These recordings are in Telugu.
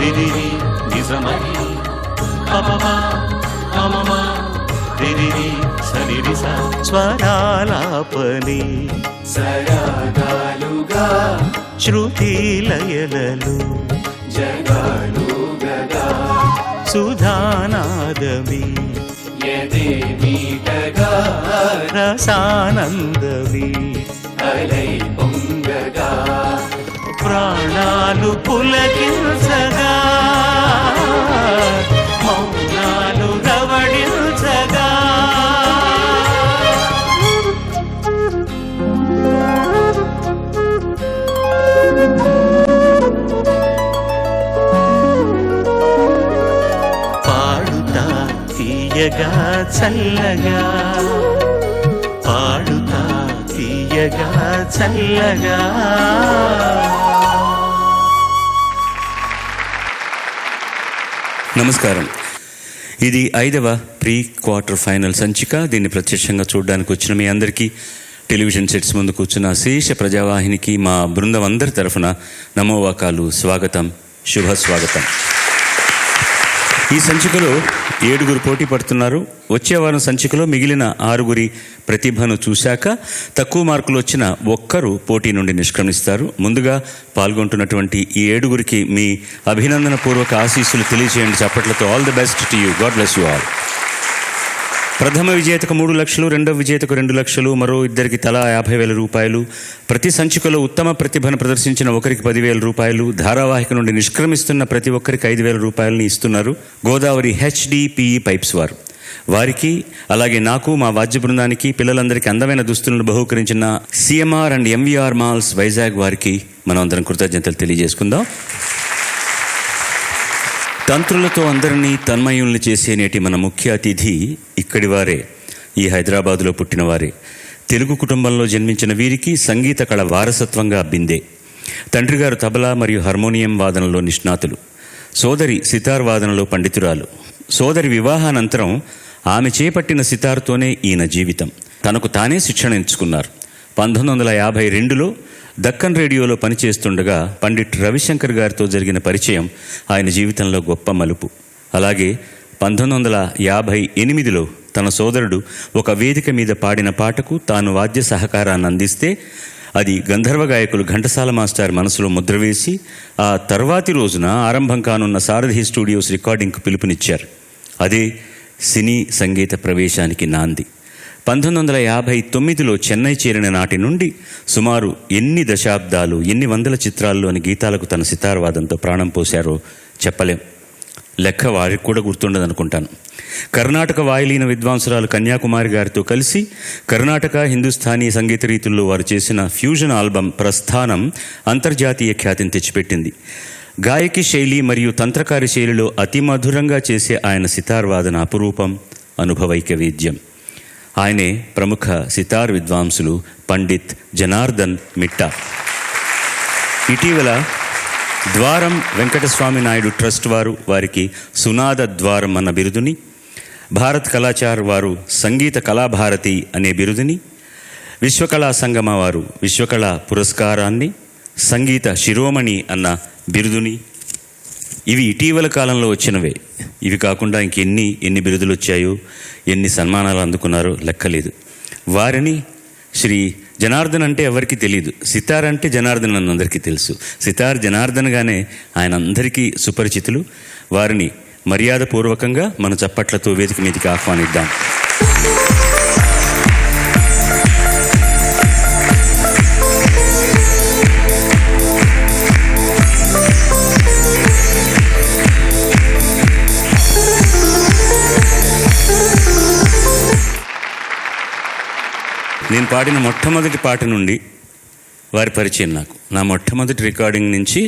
రిరిరి నిజమై పమమా పమమా రిరిరి సరిరిస స్వరాలాపని సరాగాలుగా శృతి లయలలు జగాలుగగా సుధానాదమి యదే మీటగా రసానందమి అలై పొంగగా ప్రాణాలు పులకించగా మౌనాలు రవడించగా పాడుతా తీయగా చల్లగా పాడుతా తీయగా చల్లగా. నమస్కారం. ఇది 5వ ప్రీ క్వార్టర్ ఫైనల్ సంచిక. దీన్ని ప్రత్యక్షంగా చూడడానికి వచ్చిన మీ అందరికీ, టెలివిజన్ సెట్స్ ముందు కూర్చున్న శేష ప్రజావాహినికి మా బృందం అందరి తరఫున నమోవాకాలు, స్వాగతం, శుభ స్వాగతం. ఈ సంచికలో 7 పోటీ పడుతున్నారు. వచ్చే వారం సంచికలో మిగిలిన 6 ప్రతిభను చూశాక తక్కువ మార్కులు వచ్చిన 1 పోటీ నుండి నిష్క్రమిస్తారు. ముందుగా పాల్గొంటున్నటువంటి ఈ 7 మీ అభినందన పూర్వక ఆశీస్సులు తెలియజేయండి చప్పట్లతో. All the best to you. God bless you all. ప్రథమ విజేతకు 3 లక్షలు, రెండవ విజేతకు 2 లక్షలు, మరో 2 తలా 50,000 రూపాయలు. ప్రతి సంచికలో ఉత్తమ ప్రతిభను ప్రదర్శించిన 1 10,000 రూపాయలు, ధారావాహిక నుండి నిష్క్రమిస్తున్న ప్రతి ఒక్కరికి 5,000 రూపాయలని ఇస్తున్నారు గోదావరి HDPE పైప్స్ వారు. వారికి, అలాగే నాకు, మా వాద్య బృందానికి, పిల్లలందరికీ అందమైన దుస్తులను బహూకరించిన CMR and MVR malls Vizag వారికి మనం అందరం కృతజ్ఞతలు తెలియజేసుకుందాం. తంత్రులతో అందరినీ తన్మయుల్ని చేసే నేటి మన ముఖ్య అతిథి ఇక్కడి వారే, ఈ హైదరాబాదులో పుట్టినవారే. తెలుగు కుటుంబంలో జన్మించిన వీరికి సంగీత కళ వారసత్వంగా అబ్బిందే. తండ్రి గారు తబలా మరియు హార్మోనియం వాదనలో నిష్ణాతులు, సోదరి సితార్ వాదనలో పండితురాలు. సోదరి వివాహానంతరం ఆమె చేపట్టిన సితార్తోనే ఈయన జీవితం. తనకు తానే శిక్షణ ఎంచుకున్నారు. 1952లో దక్కన్ రేడియోలో పనిచేస్తుండగా పండిట్ రవిశంకర్ గారితో జరిగిన పరిచయం ఆయన జీవితంలో గొప్ప మలుపు. అలాగే 1958లో తన సోదరుడు ఒక వేదిక మీద పాడిన పాటకు తాను వాద్య సహకారాన్ని అందిస్తే అది గంధర్వ గాయకులు ఘంటసాల మాస్టర్ మనసులో ముద్ర వేసి ఆ తర్వాతి రోజున ఆరంభం కానున్న సారథి స్టూడియోస్ రికార్డింగ్కు పిలుపునిచ్చారు. అదే సినీ సంగీత ప్రవేశానికి నాంది. 1959లో చెన్నై చేరిన నాటి నుండి సుమారు ఎన్ని దశాబ్దాలు, ఎన్ని వందల చిత్రాల్లోని గీతాలకు తన సితార్వాదంతో ప్రాణం పోశారో చెప్పలేం. లెక్క వారికి కూడా గుర్తుండదనుకుంటాను. కర్ణాటక వాయులీన విద్వాంసురాలు కన్యాకుమారి గారితో కలిసి కర్ణాటక, హిందుస్థానీ సంగీత రీతుల్లో వారు చేసిన ఫ్యూజన్ ఆల్బమ్ ప్రస్థానం అంతర్జాతీయ ఖ్యాతిని తెచ్చిపెట్టింది. గాయకి శైలి మరియు తంత్రకారి శైలిలో అతి మధురంగా చేసే ఆయన సితార్ వాదన అపురూపం, అనుభవైక వేద్యం. ఆయనే ప్రముఖ సితార్ విద్వాంసులు పండిత్ జనార్దన్ మిట్టా. ఇటీవల ద్వారం వెంకటస్వామి నాయుడు ట్రస్ట్ వారు వారికి సునాద ద్వారం అన్న బిరుదుని, భారత్ కళాచార్ వారు సంగీత కళాభారతి అనే బిరుదుని, విశ్వకళా సంగమ వారు విశ్వకళా పురస్కారాన్ని, సంగీత శిరోమణి అన్న బిరుదుని, ఇవి ఇటీవల కాలంలో వచ్చినవే. ఇవి కాకుండా ఎన్ని బిరుదులు వచ్చాయో, ఎన్ని సన్మానాలు అందుకున్నారో లెక్కలేదు. వారిని శ్రీ జనార్దన్ అంటే ఎవరికి తెలియదు, సితార్ అంటే జనార్దన్ అని అందరికీ తెలుసు. సితార్ జనార్దన్గానే ఆయన అందరికీ సుపరిచితులు. వారిని మర్యాదపూర్వకంగా మన చప్పట్లతో వేదిక మీదకి ఆహ్వానిద్దాం. నేను పాడిన మొట్టమొదటి పాట నుండి వారి పరిచయం నాకు. నా మొట్టమొదటి రికార్డింగ్ నుంచి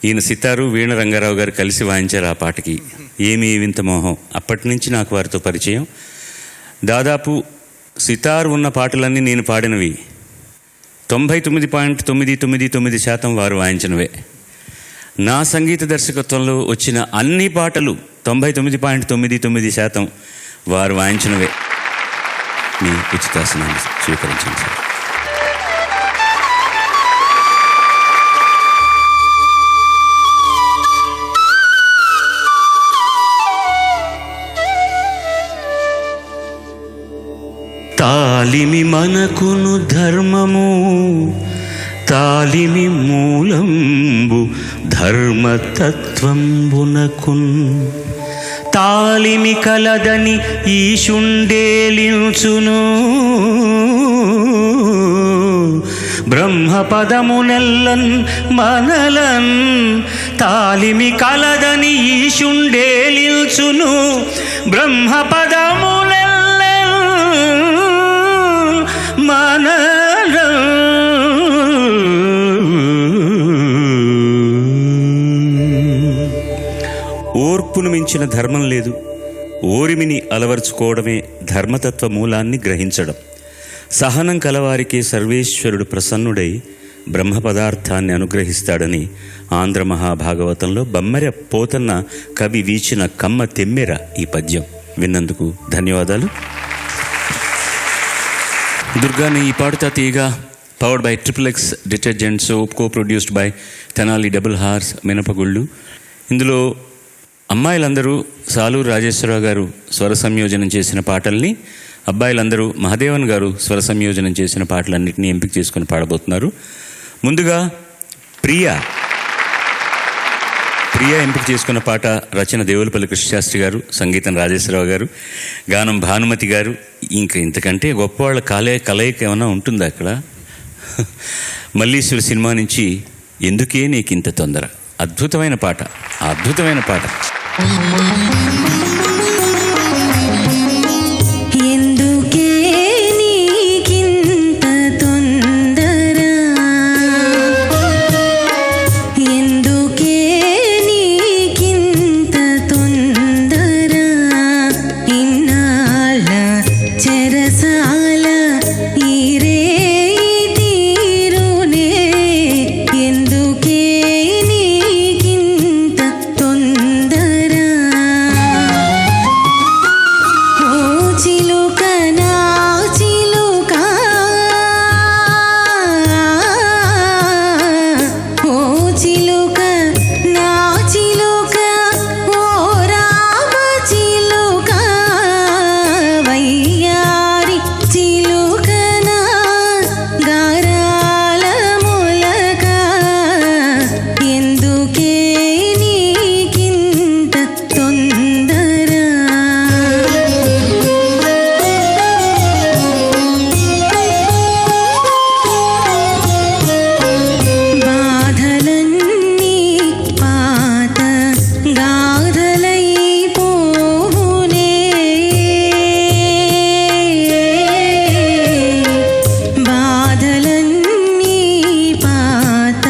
ఈయన సితారు, వీణ రంగారావు గారు కలిసి వాయించారు ఆ పాటకి, ఏమీ వింత మోహం. అప్పటి నుంచి నాకు వారితో పరిచయం. దాదాపు సితారు ఉన్న పాటలన్నీ నేను పాడినవి 99.999% వారు వాయించినవే. నా సంగీత దర్శకత్వంలో వచ్చిన అన్ని పాటలు 99.99% వారు వాయించినవే. మీ ఉచితాసనాన్ని స్వీకరించండి సార్. తాలిమి మనకును ధర్మము తాలిమి మూలంబు ధర్మతత్వంబునకున్ తాలిమి కలదని ఈశుండేలించును బ్రహ్మపదమునెల్లన్ మనలన్ తాలిమి కలదని ఈశుండేలించును బ్రహ్మపదమునెల్లన్ మనలన్. ఓర్పును మించిన ధర్మం లేదు. ఓరిమిని అలవర్చుకోవడమే ధర్మతత్వ మూలాన్ని గ్రహించడం. సహనం కలవారికి సర్వేశ్వరుడు ప్రసన్నుడై బ్రహ్మ పదార్థాన్ని అనుగ్రహిస్తాడని ఆంధ్ర మహాభాగవతంలో బమ్మెర పోతన్న కవి వీచిన కమ్మ తెమ్మెర ఈ పద్యం విన్నందుకు ధన్యవాదాలు. దుర్గాని ఈ పాడుతా తీయగా powered by XXX detergent soap, co produced by Tenali double horse మినపగుళ్ళు. ఇందులో అమ్మాయిలందరూ సాలూరు రాజేశ్వరరావు గారు స్వర సంయోజనం చేసిన పాటల్ని, అబ్బాయిలందరూ మహదేవన్ గారు స్వర సంయోజనం చేసిన పాటలన్నింటినీ ఎంపిక చేసుకుని పాడబోతున్నారు. ముందుగా ప్రియా ఎంపిక చేసుకున్న పాట రచన దేవులపల్లి కృష్ణశాస్త్రి గారు, సంగీతం రాజేశ్వరరావు గారు, గానం భానుమతి గారు. ఇంతకంటే గొప్పవాళ్ళ కలయిక ఏమైనా ఉంటుందా అక్కడ? మల్లీశ్వరి సినిమా నుంచి ఎందుకే నీకింత తొందర. అద్భుతమైన పాట. ఎందుకే నీకింత తొందర, ఎందుకే నీకింత తొందర, ఇన్నాళ్ళ చెరసాల ఈరే తీరునే, ఎందుకే నీకింత తొందర. ఓ చిలుక నా చిలుక, ఓ చిలుక నా చిలుక, ఓ రామ చిలుక, వయ్యారి చిలుక నా గారాల మొలక, ఎందుకే నీకింత తొందర. బాధలన్నీ పాత గాథలైపోవునే, బాధలన్నీ పాత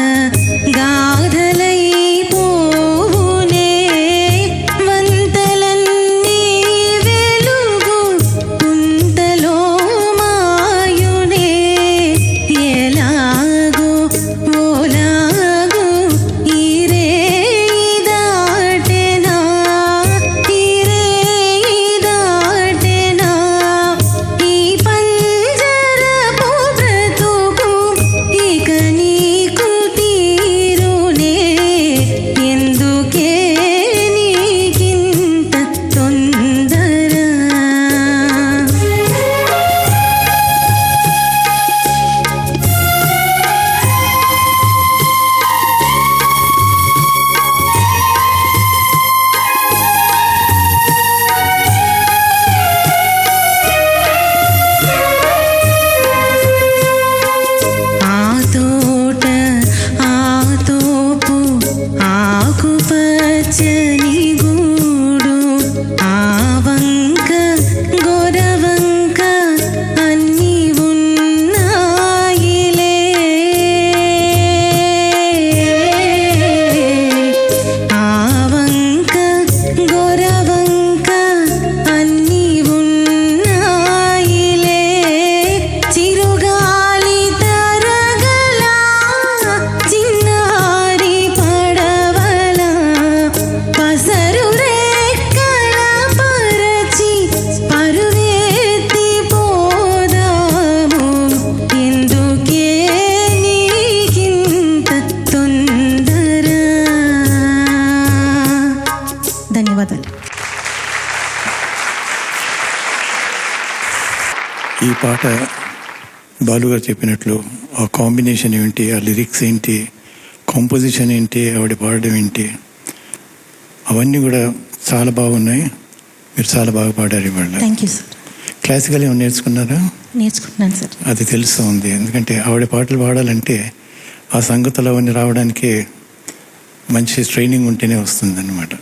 గాథలైపోవునే, వంతలన్నీ వెలుగు కుంతలో మాయునే, ఎలాగో ఓలాగో ఈరే దాటెనా, ఈరే దాటెనా, ఈ పంజరపు బ్రతుకు ఇక నీకు తీరునే, ఎందుకే నీకింత తొందర. ఆ తోట ఆ తోపు ఆకుపచ్చని గూడు, ఆ వంక గొరవంక అన్నీ ఉన్నాయిలే, ఆ వంక గొరవంక అన్నీ ఉన్నాయిలే, చిరుగాలి తరగల చిన్నారి పడవల పస పాట బాలుగారు చెప్పినట్లు ఆ కాంబినేషన్ ఏంటి, ఆ లిరిక్స్ ఏంటి, కాంపోజిషన్ ఏంటి, ఆవిడ పాడడం ఏంటి, అవన్నీ కూడా చాలా బాగున్నాయి. మీరు చాలా బాగా పాడారు ఇవాళ. Thank you sir. క్లాసికల్ ఏమైనా నేర్చుకున్నారా? నేర్చుకుంటున్నాను సార్. అది తెలుస్తూ ఉంది. ఎందుకంటే ఆవిడ పాటలు పాడాలంటే ఆ సంగతులు అవన్నీ రావడానికి మంచి ట్రైనింగ్ ఉంటేనే వస్తుందన్నమాట.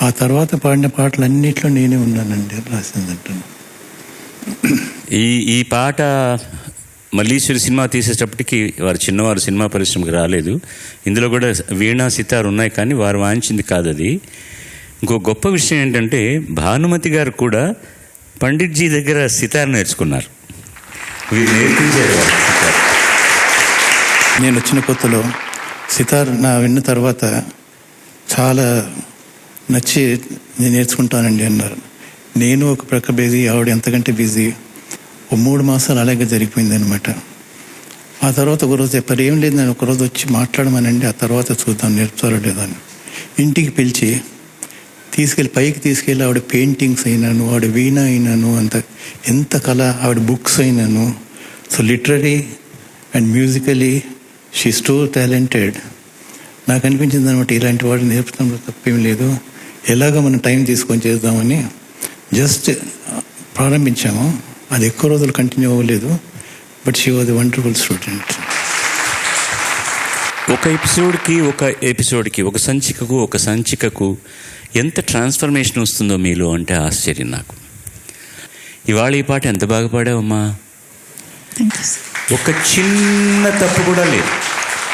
ఆ తర్వాత పాడిన పాటలు అన్నిట్లో నేనే ఉన్నానండి రాసిందంటాను. ఈ పాట మల్లీశ్వరి సినిమా తీసేటప్పటికి వారు చిన్నవారు, సినిమా పరిశ్రమకి రాలేదు. ఇందులో కూడా వీణా సితార్ ఉన్నాయి, కానీ వారు వాయించింది కాదు అది. ఇంకో గొప్ప విషయం ఏంటంటే భానుమతి గారు కూడా పండిట్జీ దగ్గర సితార్ నేర్చుకున్నారు. వీరు నేర్పించారు వారు సితార్. నేను వచ్చిన కొత్తలో సితార్ విన్న తర్వాత చాలా నచ్చి నేను నేర్చుకుంటానండి అన్నారు. నేను ఒక ప్రక్క బిజీ, ఆవిడ ఎంతకంటే బిజీ. ఓ 3 మాసాలు అలాగే జరిగిపోయింది అనమాట. ఆ తర్వాత ఒకరోజు చెప్పారు, ఏం లేదు నేను ఒకరోజు వచ్చి మాట్లాడమనండి, ఆ తర్వాత చూద్దాం నేర్పుతారో లేదా అని. ఇంటికి పిలిచి పైకి తీసుకెళ్ళి ఆవిడ పెయింటింగ్స్ అయినాను, ఆవిడ వీణ అయినాను, ఎంత కళ, ఆవిడ బుక్స్ అయినాను. So literary and musically she so talented. నాకు అనిపించింది అనమాట, ఇలాంటి వాడు నేర్పుతాం తప్పేం లేదు, ఎలాగో మనం టైం తీసుకొని చేద్దామని జస్ట్ ప్రారంభించాము. అది ఎక్కువ రోజులు కంటిన్యూ అవ్వలేదు. But she was a wonderful student. ఒక ఎపిసోడ్కి ఒక సంచికకు ఎంత ట్రాన్స్ఫర్మేషన్ వస్తుందో మీలో అంటే ఆశ్చర్యం నాకు. ఇవాళ ఈ పాట ఎంత బాగా పాడావమ్మా. ఒక చిన్న తప్పు కూడా లేదు.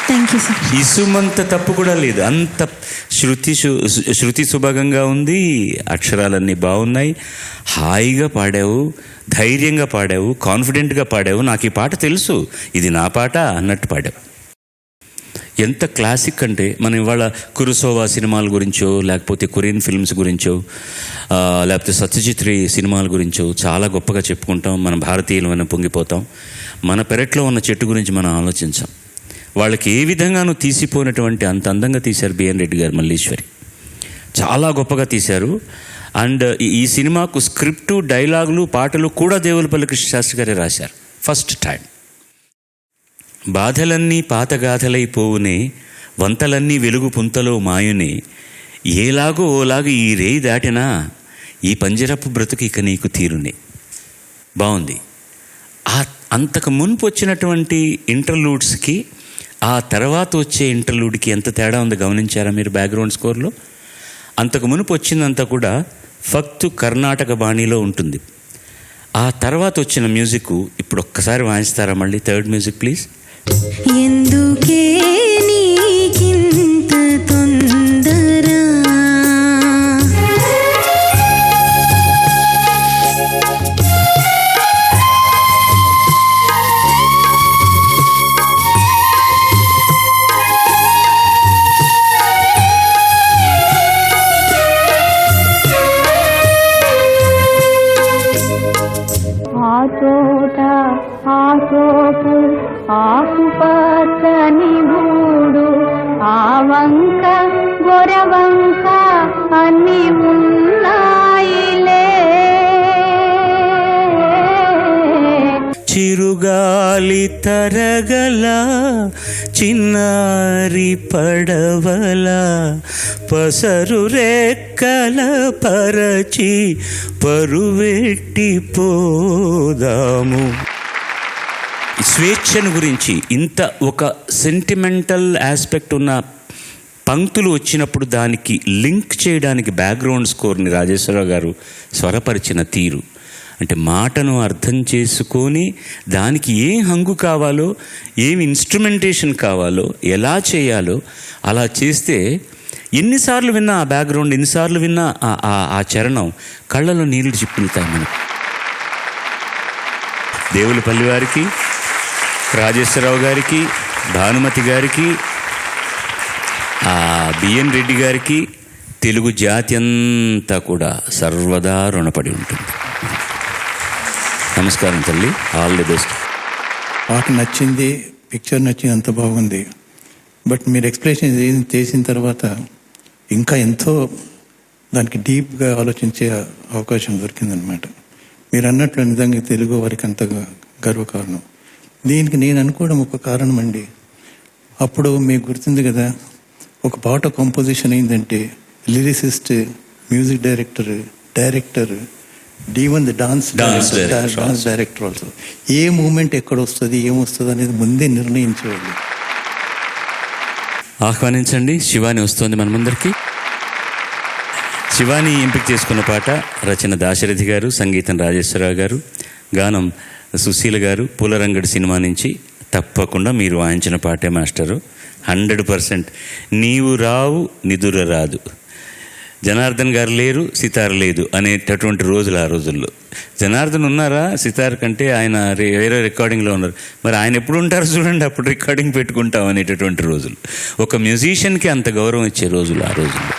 Thank you sir. ఇసుమంత తప్పు కూడా లేదు. అంత శృతి సుభాగంగా ఉంది, అక్షరాలన్నీ బాగున్నాయి, హాయిగా పాడావు, ధైర్యంగా పాడావు, కాన్ఫిడెంట్గా పాడావు. నాకు ఈ పాట తెలుసు, ఇది నా పాట అన్నట్టు పాడావు. ఎంత క్లాసిక్ అంటే మనం ఇవాళ కురుసోవా సినిమాల గురించో, లేకపోతే కొరియన్ ఫిల్మ్స్ గురించో, లేకపోతే సత్యజిత్ రే సినిమాల గురించో చాలా గొప్పగా చెప్పుకుంటాం. మన భారతీయులమైన పొంగిపోతాం. మన పెరట్లో ఉన్న చెట్టు గురించి మనం ఆలోచించాం. వాళ్ళకి ఏ విధంగానూ తీసిపోయినటువంటి అంత అందంగా తీశారు బిఎన్ రెడ్డి గారు, మల్లీశ్వరి. చాలా గొప్పగా తీశారు. అండ్ ఈ సినిమాకు స్క్రిప్టు, డైలాగులు, పాటలు కూడా దేవులపల్లి కృష్ణశాస్త్రి గారే రాశారు ఫస్ట్ టైం. బాధలన్నీ పాతగాథలైపోవునే, వంతలన్నీ వెలుగు పుంతలో మాయునే, ఏలాగో ఓలాగు ఈ రేయి దాటినా, ఈ పంజరపు బ్రతుకు ఇక నీకు తీరునే. బాగుంది. అంతకు మునుపు వచ్చినటువంటి ఇంటర్లూడ్స్కి ఆ తర్వాత వచ్చే ఇంటర్లూడ్కి ఎంత తేడా ఉందో గమనించారా మీరు బ్యాక్గ్రౌండ్ స్కోర్లో? అంతకు మునుపు వచ్చిందంతా కూడా ఫక్తు కర్ణాటక బాణీలో ఉంటుంది. ఆ తర్వాత వచ్చిన మ్యూజిక్ ఇప్పుడు ఒక్కసారి వాయిస్తారా మళ్ళీ? Third music please. ఎందుకే నీకింత తొందర, ఆకుపచ్చని మూడు, ఆవంక గొరవంక అన్ని ఉన్నాయిలే. చిరుగాలి తరగల చిన్నారి పడవల, పసరు రెక్కల పరచి పరువెట్టి పోదాము. స్వేచ్ఛను గురించి ఇంత ఒక సెంటిమెంటల్ ఆస్పెక్ట్ ఉన్న పంక్తులు వచ్చినప్పుడు దానికి లింక్ చేయడానికి బ్యాక్గ్రౌండ్ స్కోర్ని రాజేశ్వరరావు గారు స్వరపరిచిన తీరు, అంటే మాటను అర్థం చేసుకొని దానికి ఏం హంగు కావాలో, ఏం ఇన్స్ట్రుమెంటేషన్ కావాలో, ఎలా చేయాలో అలా చేస్తే ఎన్నిసార్లు విన్నా ఆ బ్యాక్గ్రౌండ్, ఎన్నిసార్లు విన్నా ఆ చరణం కళ్ళలో నీళ్లు చిప్పులుతాయి మనకు. దేవులపల్లి వారికి, రాజేశ్వరరావు గారికి, భానుమతి గారికి, బిఎన్ రెడ్డి గారికి, తెలుగు జాతి అంతా కూడా సర్వదా రుణపడి ఉంటుంది. నమస్కారం తల్లి, ఆల్ ది బెస్ట్. పాట నచ్చింది, పిక్చర్ నచ్చింది, అంత బాగుంది. బట్ మీరు ఎక్స్ప్లెనేషన్ చేసిన తర్వాత ఇంకా ఎంతో దానికి డీప్గా ఆలోచించే అవకాశం దొరికిందనమాట. మీరు అన్నట్లు నిజంగా తెలుగు వారికి అంత గర్వకారణం. దీనికి నేను అనుకోవడం ఒక కారణం అండి. అప్పుడు మీకు గుర్తుంది కదా, ఒక పాట కంపోజిషన్ అయిందంటే lyricist, music director even the dance director also ఏ మూమెంట్ ఎక్కడ వస్తుంది ఏమొస్తుంది అనేది ముందే నిర్ణయించేవాళ్ళు. ఆహ్వానించండి, శివాని వస్తోంది మన ముందరికి. శివాని ఎంపిక చేసుకున్న పాట రచన దాశరథి గారు, సంగీతం రాజేశ్వరరావు గారు, గానం సుశీల గారు. పూలరంగడి సినిమా నుంచి తప్పకుండా మీరు వాయించిన పాటే మాస్టరు. 100%. నీవు రావు నిదుర రాదు, జనార్దన్ గారు లేరు సితార్ లేదు అనేటటువంటి రోజులు ఆ రోజుల్లో. జనార్దన్ ఉన్నారా సితార్ కంటే, ఆయన వేరే రికార్డింగ్లో ఉన్నారు. మరి ఆయన ఎప్పుడు ఉంటారు చూడండి, అప్పుడు రికార్డింగ్ పెట్టుకుంటాం అనేటటువంటి రోజులు. ఒక మ్యూజిషియన్కి అంత గౌరవం ఇచ్చే రోజులు ఆ రోజుల్లో.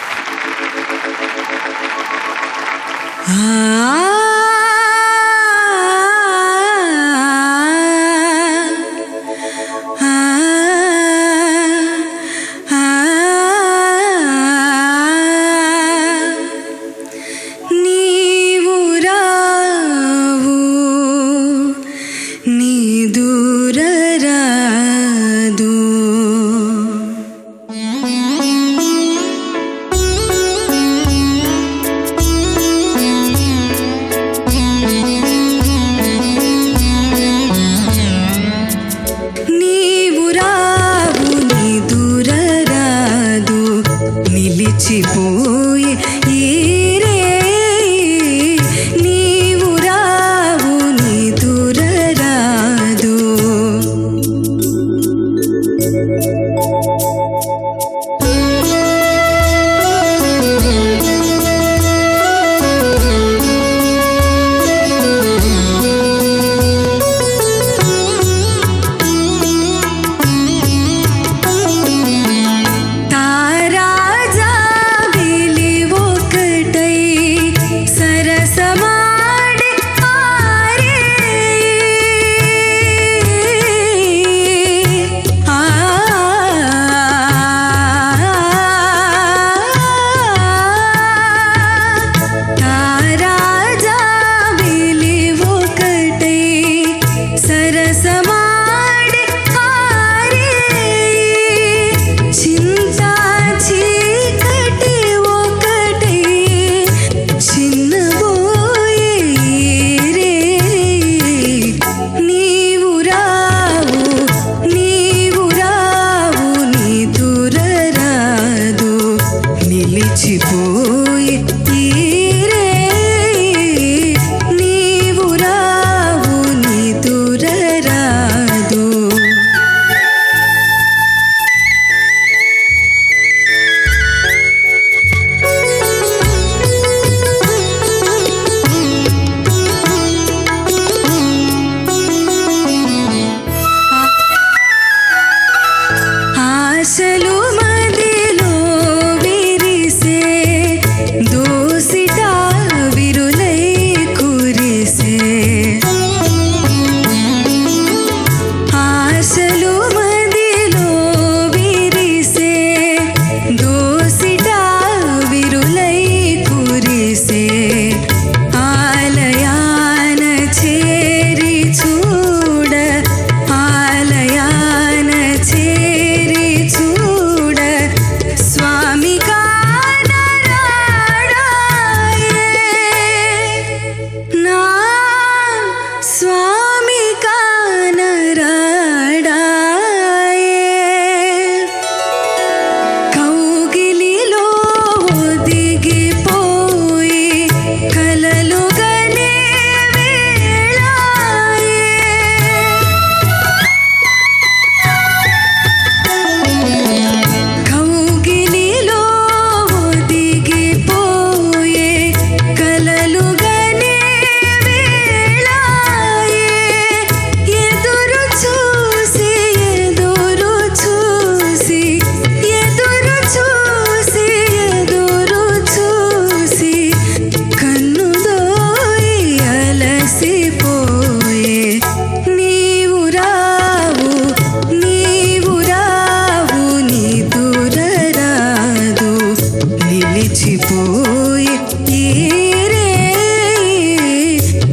నిలిచిపోయి తీరే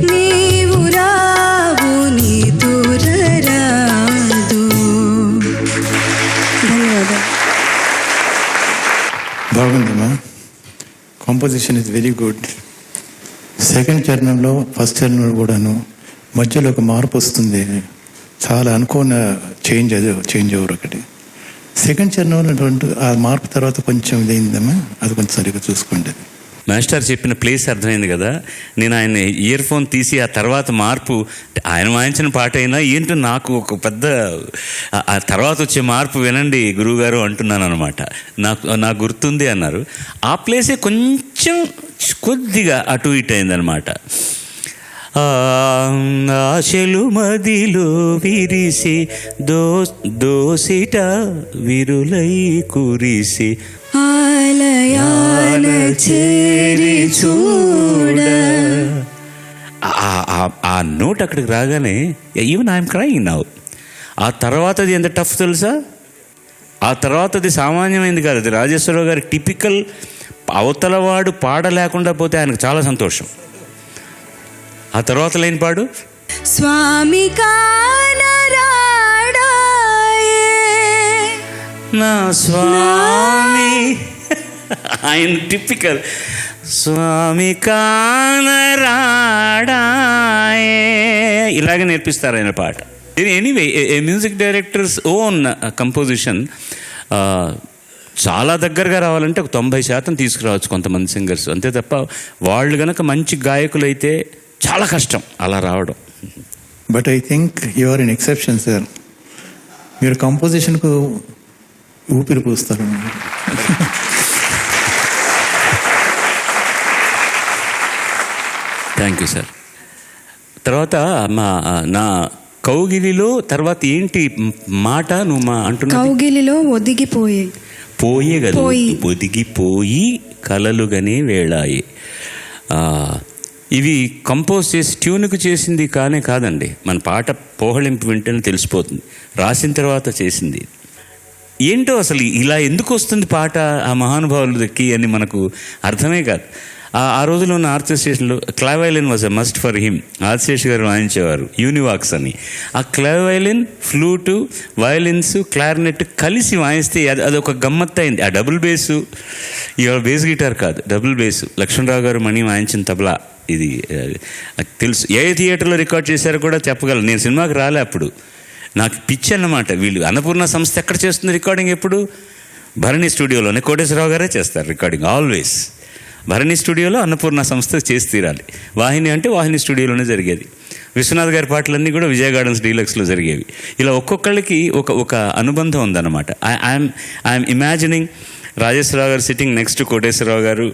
నీ బాగుందమ్మా. Composition is very good. Second చరణంలో ఫస్ట్ చరణంలో కూడాను మధ్యలో ఒక మార్పు వస్తుంది. చాలా అనుకోని చేంజ్ ఓవర్ ఒకటి. సెకండ్ చరణంలో ఆ మార్పు తర్వాత కొంచెం ఇదైందమ్మా, అది కొంచెం సరిగ్గా చూసుకోండి. మాస్టర్ చెప్పిన ప్లేస్ అర్థమైంది కదా. నేను ఆయన ఇయర్ ఫోన్ తీసి ఆ తర్వాత మార్పు, ఆయన వాయించిన పాట అయినా ఏంటో నాకు ఒక పెద్ద ఆ తర్వాత వచ్చే మార్పు వినండి గురువుగారు అంటున్నాను అనమాట. నాకు గుర్తుంది అన్నారు. ఆ ప్లేసే కొంచెం కొద్దిగా అటు ఇటు అయిందనమాట. ఆశలు మదిలో విరిసి దోసిట విరులై కురిసి ఆలయాల చేరి చూడ. ఆ నోట్ అక్కడికి రాగానే ఈవెన్ ఐఎమ్ క్రైయింగ్ నౌ. ఆ తర్వాతది ఎంత టఫ్ తెలుసా? ఆ తర్వాతది సామాన్యమైంది కాదు. అది రాజేశ్వరరావు గారి టిపికల్. అవతలవాడు పాడలేకుండా పోతే ఆయనకు చాలా సంతోషం. ఆ తర్వాత లేని పాడు స్వామి కానరాడాయే నా స్వామి. ఆయన టిపికల్ స్వామి కానరాడాయే ఇలాగే నేర్పిస్తారు ఆయన పాట. ఎనీవే ఏ మ్యూజిక్ డైరెక్టర్స్ ఓన్ కంపోజిషన్ చాలా దగ్గరగా రావాలంటే ఒక 90% తీసుకురావచ్చు కొంతమంది సింగర్స్, అంతే తప్ప వాళ్ళు కనుక మంచి గాయకులైతే చాలా కష్టం అలా రావడం. But I think you are an exception sir. మీరు కంపోజిషన్కు ఊపిరి పూస్తారు. Thank you sir. తర్వాత నా కౌగిలిలో తర్వాత ఏంటి మాట నువ్వు అంటున్నా? కౌగిలిలో ఒదిగిపోయే పోయే కదా, ఒదిగిపోయి కలలుగానే వేళాయి. ఇవి కంపోజ్ చేసి ట్యూన్కు చేసింది కాదండి. మన పాట పోహళింపు వింటేనే తెలిసిపోతుంది, రాసిన తర్వాత చేసింది. ఏంటో అసలు ఇలా ఎందుకు వస్తుంది పాట ఆ మహానుభావులకి అని మనకు అర్థమే కాదు. ఆ రోజులో ఉన్న ఆర్చర్ స్టేషన్లో clavioline was a must for him. Archer గారు వాయించేవారు యూనివాక్స్ అని. ఆ క్లావైలిన్, ఫ్లూటు, వయలిన్స్, క్లారినెట్ కలిసి వాయిస్తే అదొక గమ్మత్తు అయింది. ఆ డబుల్ బేసు, ఇవాళ బేస్ గిటార్ కాదు, డబుల్ బేసు. లక్ష్మణరావు గారు మణి వాయించిన తబలా ఇది తెలుసు. ఏ థియేటర్లో రికార్డ్ చేశారో కూడా చెప్పగలను. నేను సినిమాకి రాలే అప్పుడు, నాకు పిచ్చి అన్నమాట. వీళ్ళు అన్నపూర్ణ సంస్థ ఎక్కడ చేస్తుంది రికార్డింగ్? ఎప్పుడు భరణి స్టూడియోలోనే కోటేశ్వరరావు గారే చేస్తారు రికార్డింగ్ ఆల్వేస్. భరణి స్టూడియోలో అన్నపూర్ణ సంస్థ చేసి తీరాలి. వాహిని అంటే వాహిని స్టూడియోలోనే జరిగేది. విశ్వనాథ్ గారి పాటలన్నీ కూడా విజయ గార్డెన్స్ డీలక్స్లో జరిగేవి. ఇలా ఒక్కొక్కళ్ళకి ఒక అనుబంధం ఉందన్నమాట. ఐఎమ్ ఇమాజినింగ్ రాజేశ్వరరావు గారు సిట్టింగ్ నెక్స్ట్ కోటేశ్వరరావు గారు,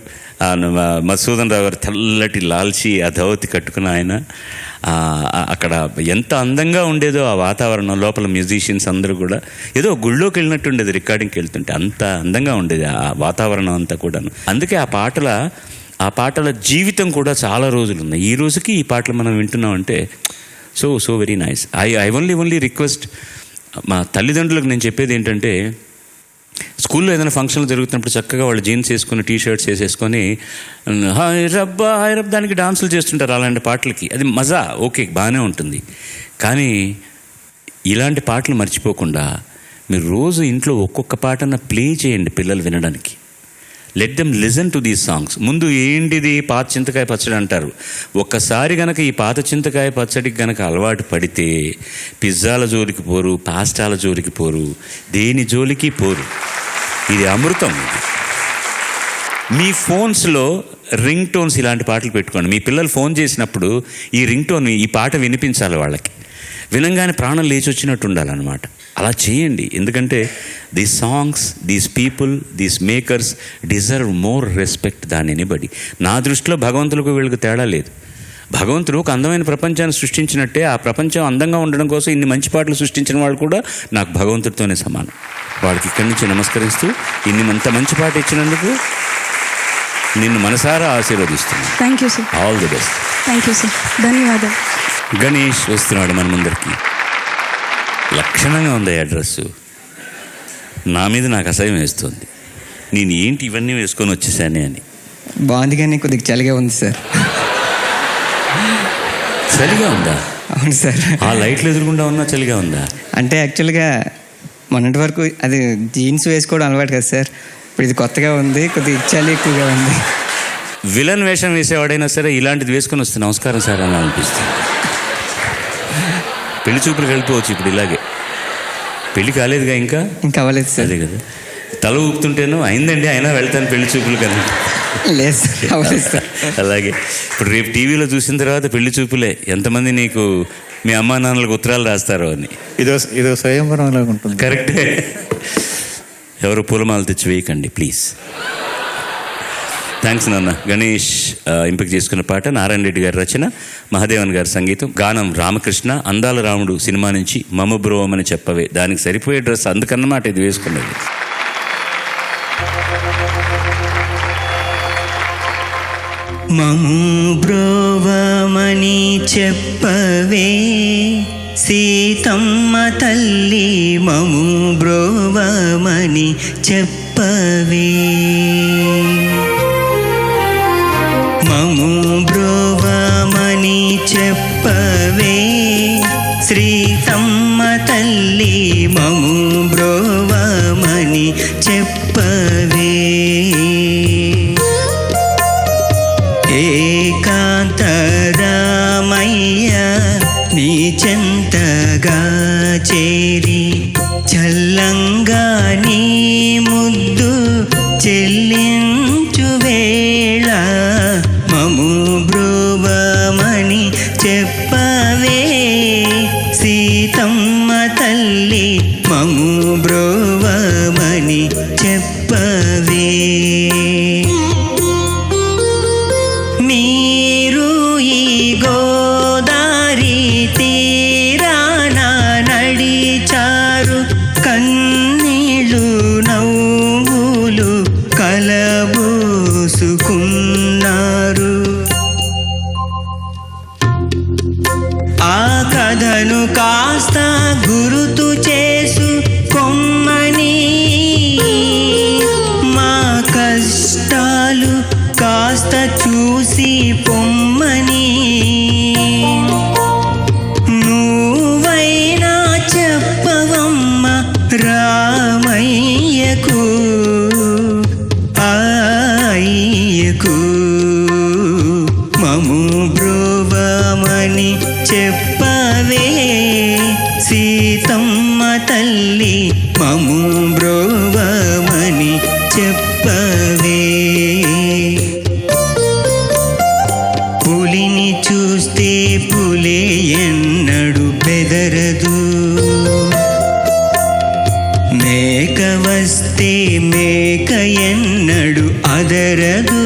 మధుసూదన్ రావు గారు తెల్లటి లాల్చి ఆ ధోతి కట్టుకున్న ఆయన. అక్కడ ఎంత అందంగా ఉండేదో ఆ వాతావరణం. లోపల మ్యూజిషియన్స్ అందరూ కూడా ఏదో గుళ్ళోకి వెళ్ళినట్టు ఉండేది రికార్డింగ్కి వెళ్తుంటే. అంత అందంగా ఉండేది ఆ వాతావరణం అంతా కూడాను. అందుకే ఆ పాటల జీవితం కూడా చాలా రోజులు ఉన్నాయి. ఈ రోజుకి ఈ పాటలు మనం వింటున్నామంటే so very nice. I only request మా తల్లిదండ్రులకు నేను చెప్పేది ఏంటంటే, స్కూల్లో ఏదైనా ఫంక్షన్లు జరుగుతున్నప్పుడు చక్కగా వాళ్ళు జీన్స్ వేసుకుని టీ-షర్ట్స్ వేసేసుకొని హాయ్ రబ్బా దానికి డాన్సులు చేస్తుంటారు అలాంటి పాటలకి. అది మజా, ఓకే, బాగానే ఉంటుంది. కానీ ఇలాంటి పాటలు మర్చిపోకుండా మీరు రోజు ఇంట్లో ఒక్కొక్క పాటన ప్లే చేయండి పిల్లలు వినడానికి. Let them listen to these songs. ముందు ఏంటిది పాత చింతకాయ పచ్చడి అంటారు. ఒక్కసారి గనక ఈ పాత చింతకాయ పచ్చడికి గనక అలవాటు పడితే పిజ్జాల జోలికి పోరు, పాస్టాల జోలికి పోరు, దేని జోలికి పోరు. ఇది అమృతం. మీ ఫోన్స్లో రింగ్ టోన్స్ ఇలాంటి పాటలు పెట్టుకోండి. మీ పిల్లలు ఫోన్ చేసినప్పుడు ఈ రింగ్ టోన్, ఈ పాట వినిపించాలి వాళ్ళకి. వినంగానే ప్రాణం లేచి వచ్చినట్టు ఉండాలన్నమాట. అలా చేయండి. ఎందుకంటే these songs, these people, these makers deserve more respect than anybody. నా దృష్టిలో భగవంతులకు వీళ్ళకి తేడా లేదు. భగవంతుడు ఒక అందమైన ప్రపంచాన్ని సృష్టించినట్టే ఆ ప్రపంచం అందంగా ఉండడం కోసం ఇన్ని మంచి పాటలు సృష్టించిన వాళ్ళు కూడా నాకు భగవంతుడితోనే సమానం. వాడికి ఇక్కడి నుంచి నమస్కరిస్తూ ఇంత మంచి పాట ఇచ్చినందుకు నిన్ను మనసారా ఆశీర్వదిస్తున్నాను. Thank you sir. All the best. Thank you sir. ధన్యవాదాలు. గణేష్ వస్తున్నాడు మన ముందరికి. లక్షణంగా ఉంది అడ్రస్సు. నా మీద నాకు అసహ్యం వేస్తుంది. నేను ఏంటి ఇవన్నీ వేసుకొని వచ్చేసానే అని. బాగుంది కానీ కొద్దిగా చలిగా ఉంది సార్. చలిగా ఉందా? అవును సార్. ఆ లైట్లు ఎదురుకుండా ఉన్నా చలిగా ఉందా? అంటే యాక్చువల్గా మొన్నటి వరకు అది జీన్స్ వేసుకోవడం అలవాటు కదా సార్. ఇప్పుడు ఇది కొత్తగా ఉంది, కొద్దిగా చలి ఎక్కువగా ఉంది. విలన్ వేషం వేసేవాడైనా సరే ఇలాంటిది వేసుకొని వస్తే నమస్కారం సార్ అని అనిపిస్తుంది. పెళ్లి చూపులకు వెళ్ళిపోవచ్చు ఇప్పుడు ఇలాగే. పెళ్లి కాలేదుగా ఇంకా అవ్వలేదు సార్. అదే కదా, తల ఊపుతుంటేనో అయిందండి అయినా వెళ్తాను పెళ్లి చూపులు కదా. లేదు సార్, అవ్వలేదు సార్. అలాగే ఇప్పుడు రేపు టీవీలో చూసిన తర్వాత పెళ్లి చూపులే, ఎంతమంది నీకు మీ అమ్మా నాన్నలకు ఉత్తరాలు రాస్తారో అని. ఇదో స్వయంవరం లాగా ఉంటుంది. కరెక్టే. ఎవరు పూలమాల తెచ్చి వేయకండి ప్లీజ్. థ్యాంక్స్ నాన్న. గణేష్ ఎంపిక చేసుకున్న పాట నారాయణ రెడ్డి గారి రచన, మహాదేవన్ గారి సంగీతం, గానం రామకృష్ణ. అందాల రాముడు సినిమా నుంచి మమ బ్రోవమని చెప్పవే, దానికి సరిపోయే డ్రెస్ అందుకన్నమాట ఇది వేసుకున్నది. మము బ్రోవమని చెప్పవే సీతమ్మ తల్లి, మము బ్రోవమని చెప్పవే, మము బ్రోవమని చెప్పవే శ్రీతమ్మ తల్లి, మము బ్రోవమని చెప్పవే. ఏకాంతరామయ్య నీ చెంతగా చేరి, చల్లంగా నీ ముద్దు చెల్లించు వేళ, మము బ్రోవమని చెప్పవే సీతమ్మ తల్లి, మము బ్రోవమని చెప్పవే. మీరు ఈ గోదారి తీరాన నడిచారు, కన్నీళ్ళు నవ్వులు కలబోసుకున్నారు. ఆ కథను కాస్త గుర్తు చేసుకొమ్మని, మా కష్టాలు కాస్త చూసి పొమ్మని, నువ్వైనా చెప్పవమ్మ రామయ్యకు అయ్యకు, మము బ్రోవమని చెప్పవే సీతమ్మ తల్లి, మము బ్రోవమని చెప్పవే. పులిని చూస్తే పులే ఎన్నడు బెదరదు, మేక వస్తే మేక ఎన్నడు అదరదు,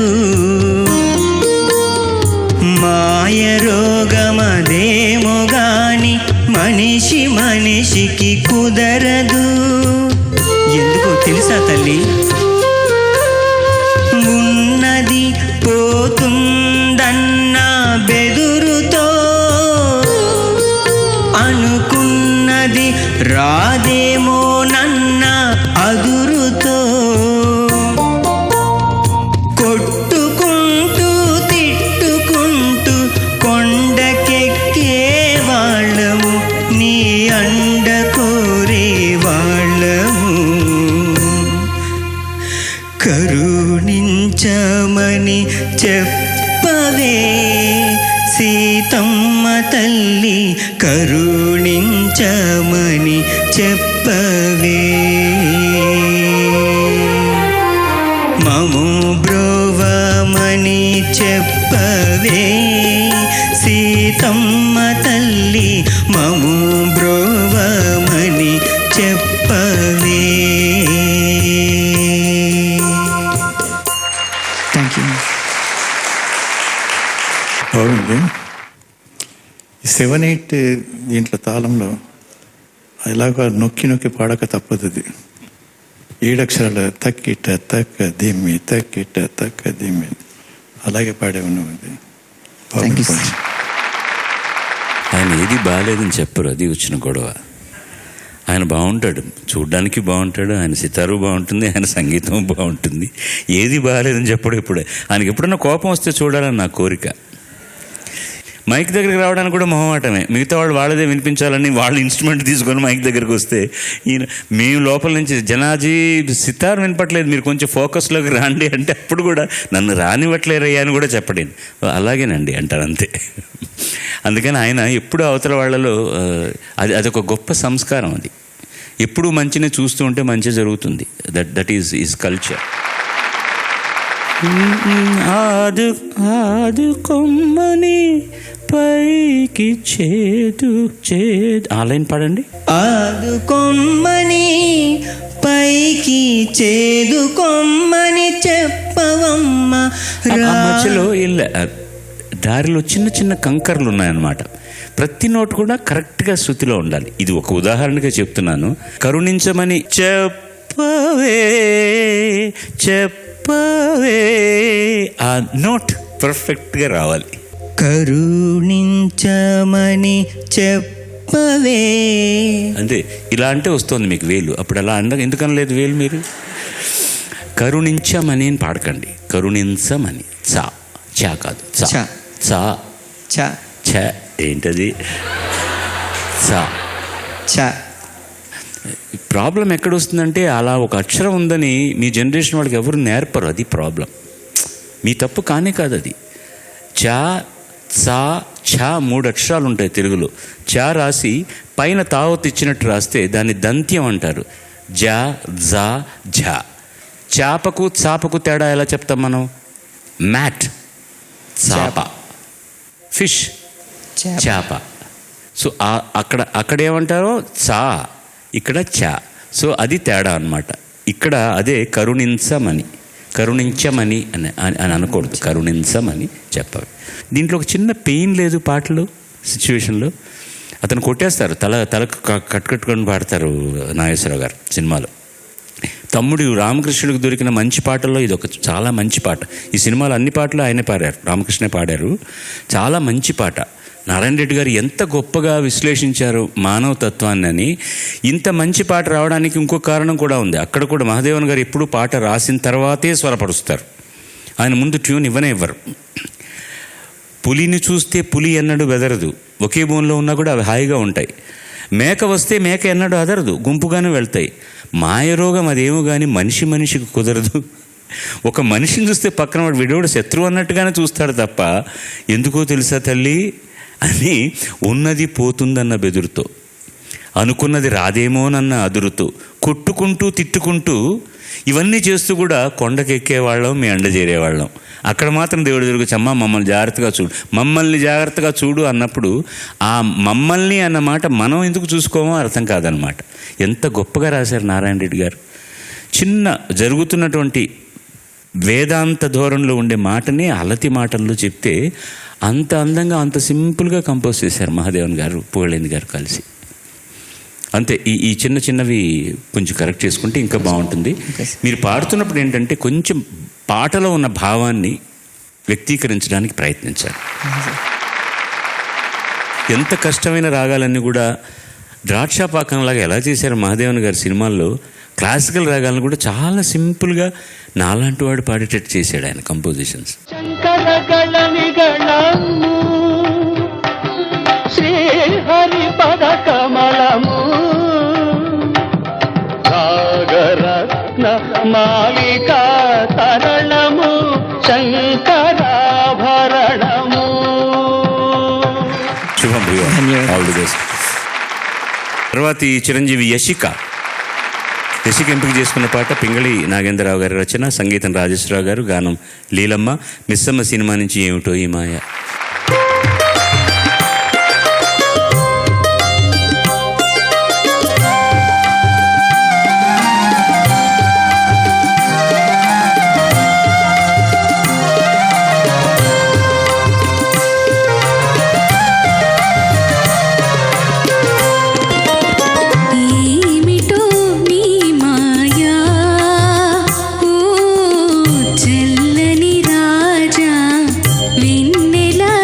మాయ రోగమదేమో గాని మనిషి మనిషికి కుదరదు. ఎందుకో తెలుసా తల్లి, ఉన్నది పోతుందన్న బెదురుతో, అనుకున్నది రాదేమో నన్న అదురుతో, కొట్టుకుంటూ తిట్టుకుంటూ కొండకెక్కే వాళ్ళము, నీ అండ కోరే వాళ్ళము, కరుణించమని చెప్పవే సీతమ్మ తల్లి, కరుణించమని చెప్పవే. మము బ్రోవమని చెప్పవే సీతమ్మ తల్లి, మము బ్రోవమని చెప్పవే. Thank you. బాగుంది. 7-8 దీంట్లో తాళంలో ఇలాగ నొక్కి నొక్కి పాడక తప్పదు. అది 7 అక్షరాలు తక్కిట తక్క దిమ్మి తక్కిట తక్క దిమ్మి అలాగే పాడే ఉన్నాం. అది థ్యాంక్ యూ. ఆయన ఏది బాగాలేదని చెప్పరు, అది వచ్చిన గొడవ. ఆయన బాగుంటాడు, చూడ్డానికి బాగుంటాడు, ఆయన సితారు బాగుంటుంది, ఆయన సంగీతం బాగుంటుంది, ఏది బాగాలేదని చెప్పడు. ఇప్పుడే ఆయనకి ఎప్పుడన్నా కోపం వస్తే చూడాలని నా కోరిక. మైక్ దగ్గరికి రావడానికి కూడా మొహమాటమే. మిగతా వాళ్ళు వాళ్ళదే వినిపించాలని వాళ్ళ ఇన్స్ట్రుమెంట్ తీసుకొని మైక్ దగ్గరికి వస్తే ఈయన మేము లోపల నుంచి జనాజీ సితార్ వినపట్లేదు, మీరు కొంచెం ఫోకస్లోకి రాండి అంటే అప్పుడు కూడా నన్ను రానివ్వట్లేరయ్యా అని కూడా చెప్పండి. అలాగేనండి అంటారు అంతే. అందుకని ఆయన ఎప్పుడు అవతల వాళ్ళలో అదొక గొప్ప సంస్కారం. అది ఎప్పుడు మంచిని చూస్తూ ఉంటే మంచి జరుగుతుంది. That is culture. ఆదుకొమ్మని పైకి చేదు ఆ లైన్ పాడండి. ఆదుకొమ్మని పైకి చేదుకొమ్మని చెప్పవమ్మ. మధ్యలో దారిలో చిన్న చిన్న కంకర్లు ఉన్నాయన్నమాట. ప్రతి నోట్ కూడా కరెక్ట్గా శృతిలో ఉండాలి. ఇది ఒక ఉదాహరణగా చెప్తున్నాను. కరుణించమని చెప్పవే ఆ నోట్ పర్ఫెక్ట్గా రావాలి. కరుణించమని చెప్పవే అంతే. ఇలా అంటే వస్తుంది మీకు వేలు. అప్పుడు అలా ఎందుకనలేదు వేలు మీరు? కరుణించమని అని పాడకండి. కరుణించమని చా కాదు చా ఏంటది చా. ప్రాబ్లం ఎక్కడ వస్తుందంటే అలా ఒక అక్షరం ఉందని మీ జనరేషన్ వాళ్ళకి ఎవరు నేర్పరు. అది ప్రాబ్లం. మీ తప్పు కానే కాదు అది. చా చా ఛా 3 అక్షరాలు ఉంటాయి తెలుగులో. చా రాసి పైన తావత్ ఇచ్చినట్టు రాస్తే దాన్ని దంత్యం అంటారు. జా జా ఝా. చాపకు చాపకు తేడా ఎలా చెప్తాం మనం? మ్యాట్ చాప, ఫిష్ చేప. సో అక్కడ ఏమంటారో చా, ఇక్కడ చా. సో అది తేడా అన్నమాట. ఇక్కడ అదే కరుణించమని అని అనకూడదు, కరుణించమని చెప్పాలి. దీంట్లో ఒక చిన్న పెయిన్ లేదు పాటలో సిచ్యువేషన్లో. అతను కొట్టేస్తారు, తలకు కట్టుకొని పాడతారు నాగేశ్వరరావు గారు సినిమాలో. తమ్ముడు రామకృష్ణుడికి దొరికిన మంచి పాటల్లో ఇది ఒక చాలా మంచి పాట. ఈ సినిమాలో అన్ని పాటలు ఆయనే పాడారు, రామకృష్ణే పాడారు. చాలా మంచి పాట. నారాయణ రెడ్డి గారు ఎంత గొప్పగా విశ్లేషించారు మానవ తత్వాన్ని అని. ఇంత మంచి పాట రావడానికి ఇంకో కారణం కూడా ఉంది. అక్కడ కూడా మహాదేవన్ గారు ఎప్పుడు పాట రాసిన తర్వాతే స్వరపరుస్తారు, ఆయన ముందు ట్యూన్ ఇవ్వరు. పులిని చూస్తే పులి ఎన్నడూ బెదరదు, ఒకే బోన్లో ఉన్నా కూడా అవి హాయిగా ఉంటాయి. మేక వస్తే మేక ఎన్నడూ అదరదు, గుంపుగానే వెళ్తాయి. మాయరోగం అదేమో కానీ మనిషికి కుదరదు. ఒక మనిషిని చూస్తే పక్కన వాడు విడోడు శత్రువు అన్నట్టుగానే చూస్తాడు తప్ప ఎందుకో తెలుసా తల్లి అని ఉన్నది పోతుందన్న బెదురుతో, అనుకున్నది రాదేమోనన్న అదురుతో, కొట్టుకుంటూ తిట్టుకుంటూ ఇవన్నీ చేస్తూ కూడా కొండకెక్కేవాళ్ళం, మీ అండ చేరేవాళ్ళం. అక్కడ మాత్రం దేవుడు తిరుగుచమ్మా మమ్మల్ని జాగ్రత్తగా చూడు అన్నప్పుడు ఆ మమ్మల్ని అన్న మాట మనం ఎందుకు చూసుకోమో అర్థం కాదనమాట. ఎంత గొప్పగా రాశారు నారాయణ రెడ్డి గారు. చిన్న జరుగుతున్నటువంటి వేదాంత ధోరణిలో ఉండే మాటని అలతి మాటల్లో చెప్తే అంత అందంగా అంత సింపుల్గా కంపోజ్ చేశారు మహాదేవన్ గారు, పుగళేంద్ర గారు కలిసి. అంతే. ఈ చిన్నవి కొంచెం కరెక్ట్ చేసుకుంటే ఇంకా బాగుంటుంది. మీరు పాడుతున్నప్పుడు ఏంటంటే కొంచెం పాటలో ఉన్న భావాన్ని వ్యక్తీకరించడానికి ప్రయత్నించాలి. ఎంత కష్టమైన రాగాలన్నీ కూడా ద్రాక్షాపాకంలాగా ఎలా చేశారు మహాదేవన్ గారి సినిమాల్లో. క్లాసికల్ రాగాలను కూడా చాలా సింపుల్గా నాలాంటి వాడు పాడేటట్టు చేశాడు ఆయన కంపోజిషన్స్. శ్రీహరి పద కమలము రాగరత్న మాలిక తరణము శంకరాభరణము. శుభం భూయా. All the best. తర్వాత ఈ చిరంజీవి యశిక ఎంపిక చేసుకున్న పాట పింగళి నాగేంద్రరావు గారి రచన, సంగీతం రాజేశ్వరరావు గారు, గానం లీలమ్మ. మిస్సమ్మ సినిమా నుంచి ఏమిటో ఈ మాయ. చల్లని రాజా వెన్నెలా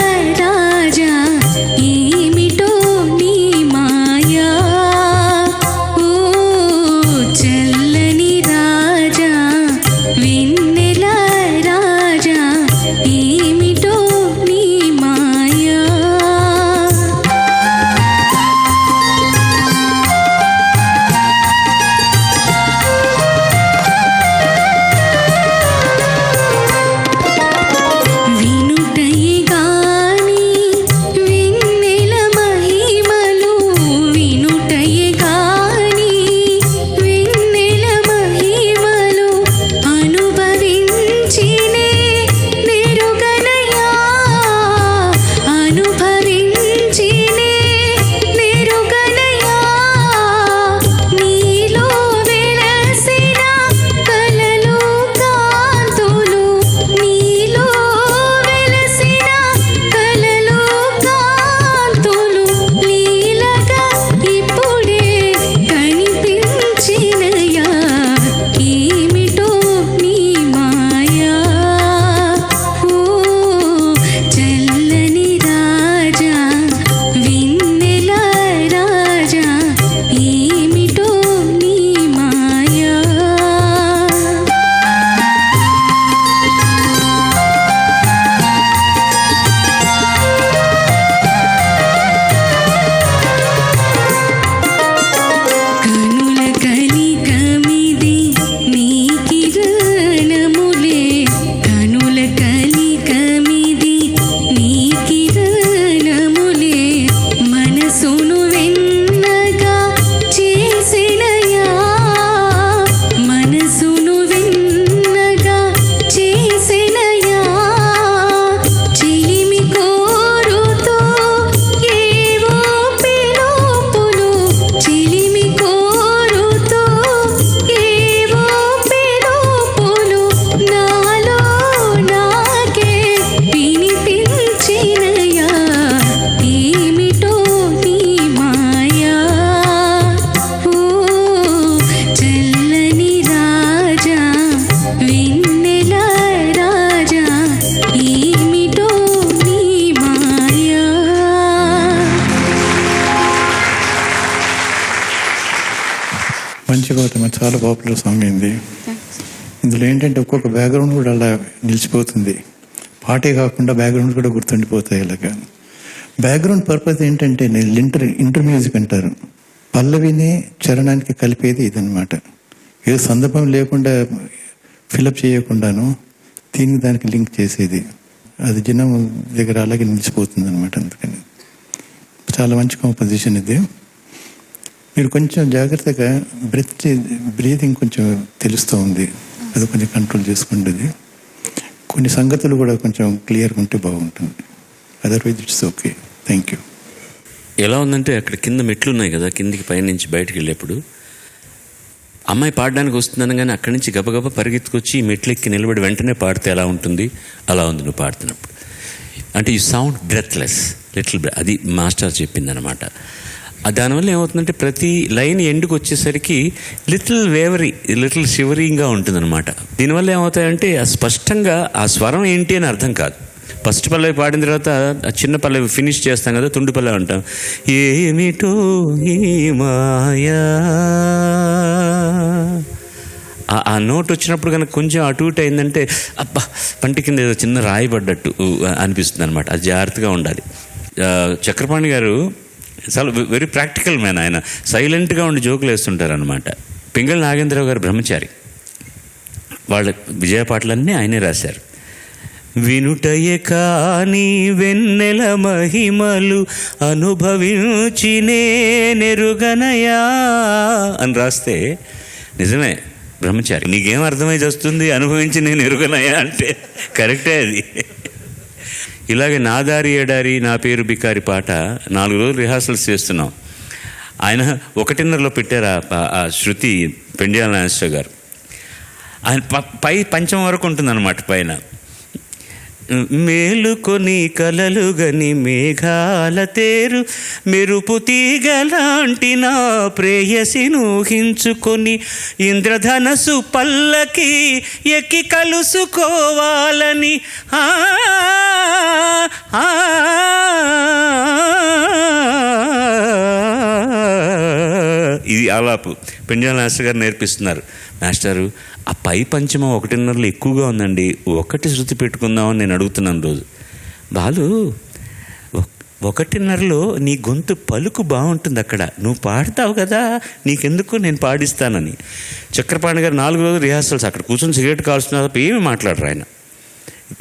చాలా పాపులర్ సాంగ్ అయింది. ఇందులో ఏంటంటే ఒక్కొక్క బ్యాక్గ్రౌండ్ కూడా అలా నిలిచిపోతుంది. పాటే కాకుండా బ్యాక్గ్రౌండ్ కూడా గుర్తుండిపోతాయి. ఇలాగా బ్యాక్గ్రౌండ్ పర్పస్ ఏంటంటే ఇంటర్ మ్యూజిక్ అంటారు. పల్లవిని చరణానికి కలిపేది ఇదనమాట. ఏదో సందర్భం లేకుండా ఫిలప్ చేయకుండాను దీనికి దానికి లింక్ చేసేది. అది జనం దగ్గర అలాగే నిలిచిపోతుంది అనమాట. అందుకని చాలా మంచి కాంపోజిషన్ ఇది. మీరు కొంచెం జాగ్రత్తగా బ్రీతింగ్ కొంచెం తెలుస్తూ ఉంది, అది కొంచెం కంట్రోల్ చేసుకుంటుంది. కొన్ని సంగతులు కూడా కొంచెం క్లియర్గా ఉంటే బాగుంటుంది. Otherwise it's okay. Thank you. ఎలా ఉందంటే అక్కడ కింద మెట్లు ఉన్నాయి కదా, కిందికి పైనుంచి బయటకు వెళ్ళేప్పుడు అమ్మాయి పాడడానికి వస్తుందని కానీ అక్కడి నుంచి గబగబా పరిగెత్తుకొచ్చి మెట్లు ఎక్కి నిలబడి వెంటనే పాడితే ఎలా ఉంటుంది, అలా ఉంది నువ్వు పాడుతున్నప్పుడు. అంటే ఈ సౌండ్ బ్రెత్లెస్ అది మాస్టర్ చెప్పిందనమాట. దానివల్ల ఏమవుతుందంటే ప్రతి లైన్ ఎండ్కి వచ్చేసరికి లిటిల్ షివరింగ్గా ఉంటుందన్నమాట. దీనివల్ల ఏమవుతాయంటే స్పష్టంగా ఆ స్వరం ఏంటి అని అర్థం కాదు. ఫస్ట్ పల్లవి పాడిన తర్వాత చిన్న పల్లవి ఫినిష్ చేస్తాం కదా, తుండి పల్లవి అంటాం. ఏమిటో ఈ మాయా, ఆ నోట్ వచ్చినప్పుడు కనుక కొంచెం అటు ఇటు అయిందంటే అబ్బా పంటి కింద ఏదో చిన్న రాయబడ్డట్టు అనిపిస్తుంది అనమాట. అది జాగ్రత్తగా ఉండాలి. చక్రపాణి గారు చాలా వెరీ ప్రాక్టికల్ మ్యాన్. ఆయన సైలెంట్గా ఉండి జోకులు వేస్తుంటారు అనమాట. పింగళ నాగేంద్రరావు గారు బ్రహ్మచారి, వాళ్ళ విజయ పాటలన్నీ ఆయనే రాశారు. వినుటయే కాని వెన్నెల మహిమలు అనుభవించినే నెరుగనయా అని రాస్తే నిజమే, బ్రహ్మచారి నీకేం అర్థమై వస్తుంది అనుభవించి నేను ఎరుగనయా అంటే కరెక్టే అది. ఇలాగే నాదారి ఏడారి నా పేరు బికారి పాట 4 రోజులు రిహార్సల్స్ చేస్తున్నాం. ఆయన 1:30 పెట్టారు ఆ శృతి. పెండియాల నాగేశ్వర గారు ఆయన పై పంచం వరకు ఉంటుందన్నమాట. పైన మేలుకొని కలలుగని మేఘాల తేరు మెరుపు తీగలాంటి నా ప్రేయసి నూహించుకొని ఇంద్రధనసు పల్లకి ఎక్కి కలుసుకోవాలని ఇది ఆలాపు పెండియాల నాగేశ్వర గారు నేర్పిస్తున్నారు. మాస్టారు ఆ పై పంచమ 1:30 ఎక్కువగా ఉందండి, 1 శృతి పెట్టుకుందామని నేను అడుగుతున్నాను రోజు. బాలు 1:30 నీ గొంతు పలుకు బాగుంటుంది, అక్కడ నువ్వు పాడతావు కదా, నీకెందుకు నేను పాడిస్తానని. చక్రపాణి గారు 4 రోజులు రిహార్సల్స్ అక్కడ కూర్చొని సిగరెట్ కాల్స్తున్నారు తప్ప ఏమీ మాట్లాడరు ఆయన.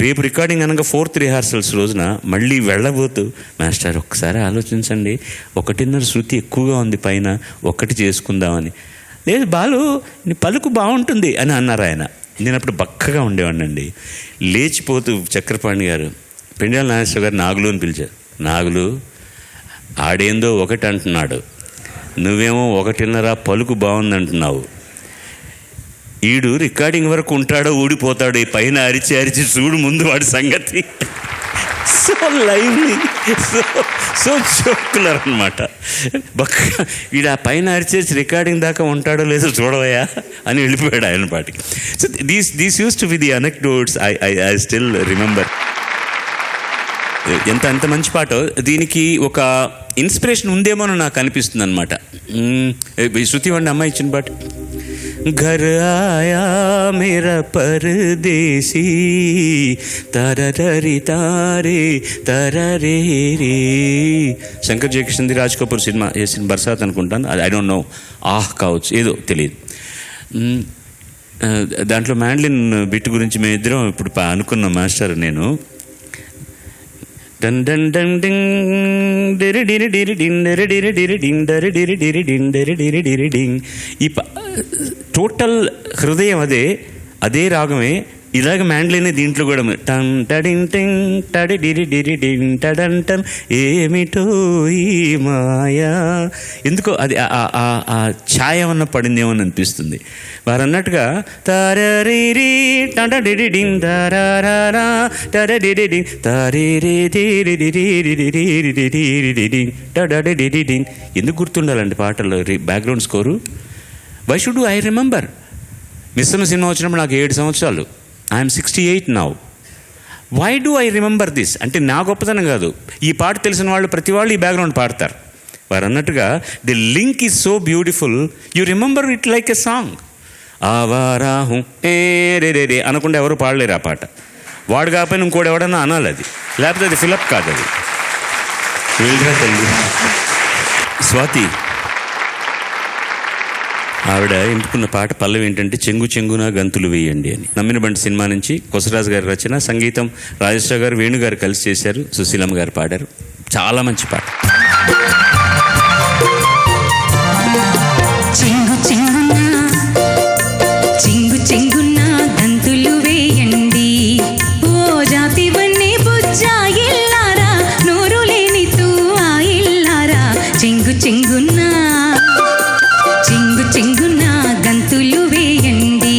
రేపు రికార్డింగ్ అనగా 4th రిహార్సల్స్ రోజున మళ్ళీ వెళ్ళబోతూ మాస్టర్ ఒక్కసారి ఆలోచించండి, 1:30 శృతి ఎక్కువగా ఉంది పైన, 1 చేసుకుందామని. లేదు బాలు నీ పలుకు బాగుంటుంది అని అన్నారు ఆయన. నేను అప్పుడు బక్కగా ఉండేవాడిని అండి. లేచిపోతూ చక్రపాణి గారు పెండియాల నాగేశ్వర గారు నాగులు అని పిలిచారు. నాగులు ఆడేందో 1 అంటున్నాడు, నువ్వేమో 1:30 పలుకు బాగుంది అంటున్నావు. ఈడు రికార్డింగ్ వరకు ఉంటాడో ఊడిపోతాడు, ఈ పైన అరిచి అరిచి చూడు ముందు వాడి సంగతి. సో లైవ్లీ, సో జోకులర్ అనమాట. వీడు ఆ పైన అరిచేసి రికార్డింగ్ దాకా ఉంటాడో లేదో చూడవయా అని వెళ్ళిపోయాడు ఆయన పాటికి. So these use to be the anecdotes I still remember. ఎంత మంచి పాట. దీనికి ఒక ఇన్స్పిరేషన్ ఉందేమో నాకు అనిపిస్తుంది అనమాట. శృతి వండి అమ్మాయి ఇచ్చిన పాట. घर आया मेरा परदेसी तररी तारे तररे रे. శంకర్ జయకిషన్ది రాజ్ కపూర్ సినిమా చేసిన బర్సాత్ అనుకుంటాను, అది ఐ డోంట్ నో, కావచ్చు ఏదో తెలియదు. దాంట్లో మ్యాండ్లిన్ బిట్ గురించి మేమిద్దరం ఇప్పుడు అనుకున్నాం మాస్టర్ నేను. డన్ డన్ డన్ డింగ్ డిరి డిరి డిరి డింగ్ డిరి డిరి డిరి డింగ్ డిరి డిరి డిరి డింగ్ డిరి డిరి డిరి డింగ్. ఈ టోటల్ హృదయం అదే రాగమే. ఇలాగ మ్యాండ్లినే దీంట్లో కూడా టన్ టడింగ్ టింగ్ టడి డిరి డిరి డింగ్ టడన్ టన్ ఏమిటో ఈ మాయా. ఎందుకో అది ఆ ఛాయ ఉన్న పడిందేమో అని అనిపిస్తుంది. వారు అన్నట్టుగా తారీ టడి డింగ్ తారా టడి డింగ్ తారీ డింగ్. ఎందుకు గుర్తుండాలండి పాటల్లో background score? Why should I remember? Missamma cinema వచ్చినప్పుడు నాకు 7 సంవత్సరాలు. I'm 68 now. Why do I remember this? అంటే నా గొప్పతనం కాదు, ఈ పాట తెలిసిన వాళ్ళు ప్రతి వాళ్ళు ఈ బ్యాక్గ్రౌండ్ పాడతారు. వారు అన్నట్టుగా the link is so beautiful, you remember it like a song. ఆవారాహు ఏ రే రే రే అనకుండా ఎవరు పాడలేరు ఆ పాట. వాడు కాకపోయినా ఇంకోటి ఎవడన్నా అనాలి అది, లేకపోతే అది ఫిలప్ కాదు. అది వెళ్ళరా తల్లి. స్వాతి ఆవిడ ఎంచుకున్న పాట పల్లవి ఏంటంటే చెంగు చెంగున గంతులు వేయండి అని. నమ్మిన బండి సినిమా నుంచి కొసరాజు గారి రచన, సంగీతం రాజేశ్వర గారు, వేణు గారు కలిసి చేశారు, సుశీలమ్మ గారు పాడారు. చాలా మంచి పాట. చెంగు చెంగున చెంగు చెంగున గంతులు వేయండి ఓ జాతి వన్నే బుజ్జా ఇల్లారా నోరు లేని తూ ఆ ఇల్లారా చెంగు చెంగున చెంగు చెంగున గంతులు వేయండి.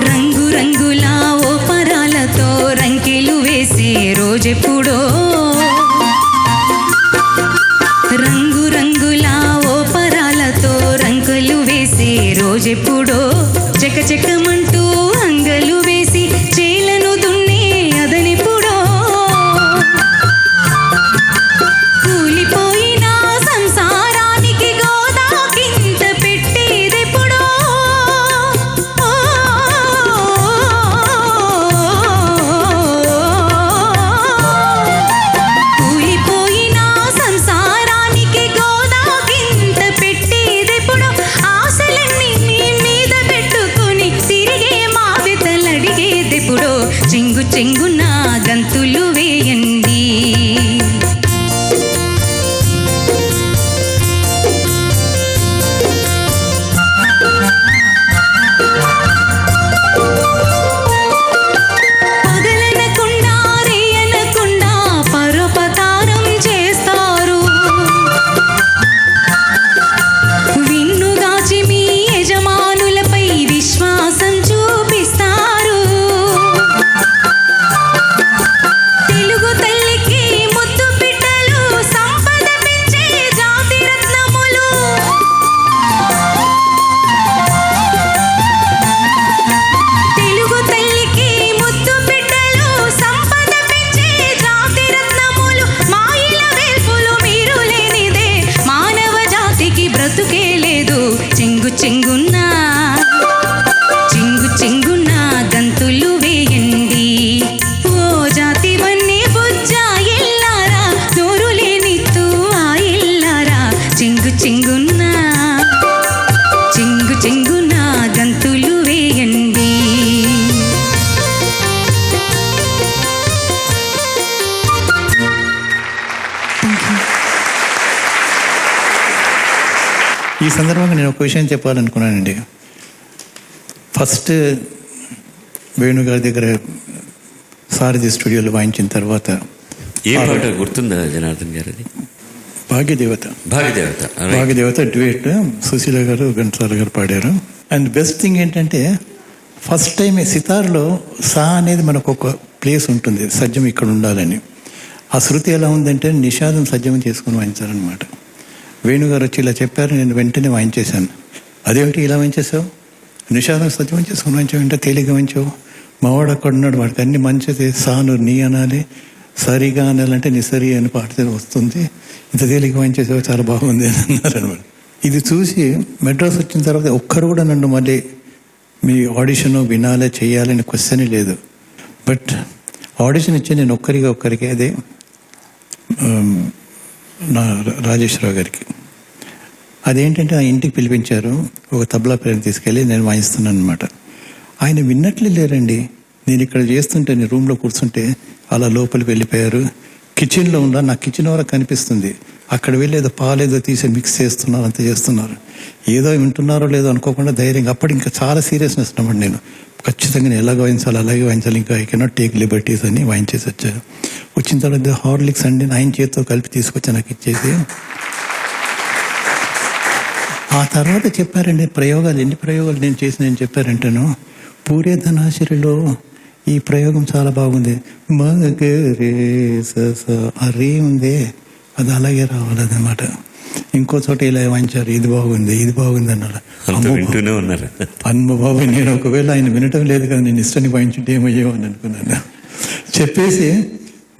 రంగు రంగుల ఓ పరాలతో రంకెలు వేసే రోజెప్పుడో, రంగు రంగుల ఓ పరాలతో రంగులు వేసే రోజెప్పుడో, చకచకమంటూ అంగలు వేసి చేలను దున్నే అదనెప్పుడో, కూలిపోయిన సంసారానికి గోదా కింద పెట్టేదెప్పుడో, కూలిపోయిన సంసారానికి గోదా కింద పెట్టేదెప్పుడో, ఆశలన్నీ నీ మీద పెట్టుకుని తిరిగే మావితలడిగేదెప్పుడో, చెంగు చెంగున గంతులు వేయండి. పగలనకుండా రేయనకుండా పరోపకారం చేస్తారు, విన్నుగాచి మీ యజమానులపై విశ్వాసం చూపిస్తారు. తెలుగు తల్లికి ముద్దు బిడ్డలు సంపద పెంచే జాతి రత్నములు, తెలుగు తల్లికి ముద్దు బిడ్డలు సంపద పెంచే జాతి రత్నములు, మాయిల వేల్పులు మీరు లేనిదే మానవ జాతికి బ్రతుకే లేదు. చెంగు చెంగున్న చెంగు చెంగున్న గంతులు వేయండి ఓ జాతి వన్నీ బుజ్జా ఇల్లారా నోరు లేని తూ ఆ ఇల్లారా చెంగు చెంగున్న చెంగు చెంగున గంతులు వేయండి. ఈ సందర్భంగా నేను ఒక విషయం చెప్పాలనుకున్నానండి. ఫస్ట్ వేణుగారి దగ్గర సారథి స్టూడియోలో వాయించిన తర్వాత ఏ పాట గుర్తుందా జనార్దన్ గారు? అది భాగ్యదేవత. భాగ్యదేవత. భాగ్యదేవత డ్యూయట్ సుశీల గారు, ఘంటసాల గారు పాడారు. అండ్ బెస్ట్ థింగ్ ఏంటంటే ఫస్ట్ టైం సితార్లో సా అనేది మనకు ఒక ప్లేస్ ఉంటుంది, సజ్జం ఇక్కడ ఉండాలని. ఆ శృతి ఎలా ఉందంటే నిషాదం సజ్జం చేసుకుని వాయించారనమాట. వేణుగారు వచ్చి ఇలా చెప్పారు, నేను వెంటనే వాయించేశాను. అదేమిటి ఇలా వాయించేసావు, నిషాదం సజ్జం చేసుకుని వాయించావు, అంటే తేలిగా వాయించావు. మావాడు అక్కడ ఉన్నాడు, వాడికి అన్ని మంచిది, సాను నీ అనాలి, సరిగా అనాలంటే నిసరి అని పాడితే వస్తుంది, ఇంత తేలిక వాయించేసావు, చాలా బాగుంది అని అన్నారనమాట. ఇది చూసి మెడ్రాస్ వచ్చిన తర్వాత ఒక్కరు కూడా నన్ను మళ్ళీ మీ ఆడిషన్ వినాలే చేయాలని క్వశ్చన్ లేదు. బట్ ఆడిషన్ ఇచ్చి నేను ఒక్కరికి అదే నా రాజేశ్వరరావు గారికి. అదేంటంటే ఆ ఇంటికి పిలిపించారు, ఒక తబలా ప్లేయర్ని తీసుకెళ్ళి నేను వాయిస్తున్నాను అనమాట. ఆయన విన్నట్లే లేరండి. నేను ఇక్కడ చేస్తుంటే, నేను రూమ్లో కూర్చుంటే అలా లోపలికి వెళ్ళిపోయారు. కిచెన్లో ఉన్నా, నాకు కిచెన్ వరకు కనిపిస్తుంది. అక్కడ వెళ్ళి ఏదో పాలేదో తీసి మిక్స్ చేస్తున్నారు, అంత చేస్తున్నారు. ఏదో వింటున్నారో లేదో అనుకోకుండా ధైర్యంగా, అప్పుడు ఇంకా చాలా సీరియస్నెస్ అన్నమాట. నేను ఖచ్చితంగా నేను ఎలాగ వాయించాలి, అలాగే వాయించాలి, ఇంకా ఐ కెనాట్ టేక్ లిబర్టీస్ అని వాయించేసి వచ్చారు. వచ్చిన తర్వాత హార్లిక్స్ అండి ఆయన చేతితో కలిపి తీసుకొచ్చి నాకు ఇచ్చేసి, ఆ తర్వాత చెప్పారండి ప్రయోగాలు, ఎన్ని ప్రయోగాలు నేను చేసినాయని చెప్పారంటేను. పూరే ధనాశిరిలో ఈ ప్రయోగం చాలా బాగుంది, మగరే అరే ఉంది, అది అలాగే రావాలన్నమాట. ఇంకో చోట ఇలా వాయించారు, ఇది బాగుంది, ఇది బాగుంది అన్నారు. వింటూనే ఉన్నారు. అమ్మ బాబు, నేను ఒకవేళ ఆయన వినటం లేదు కదా, నేను ఇష్టాన్ని వాయించుంటే ఏమయ్యేవని అనుకున్నాను. చెప్పేసి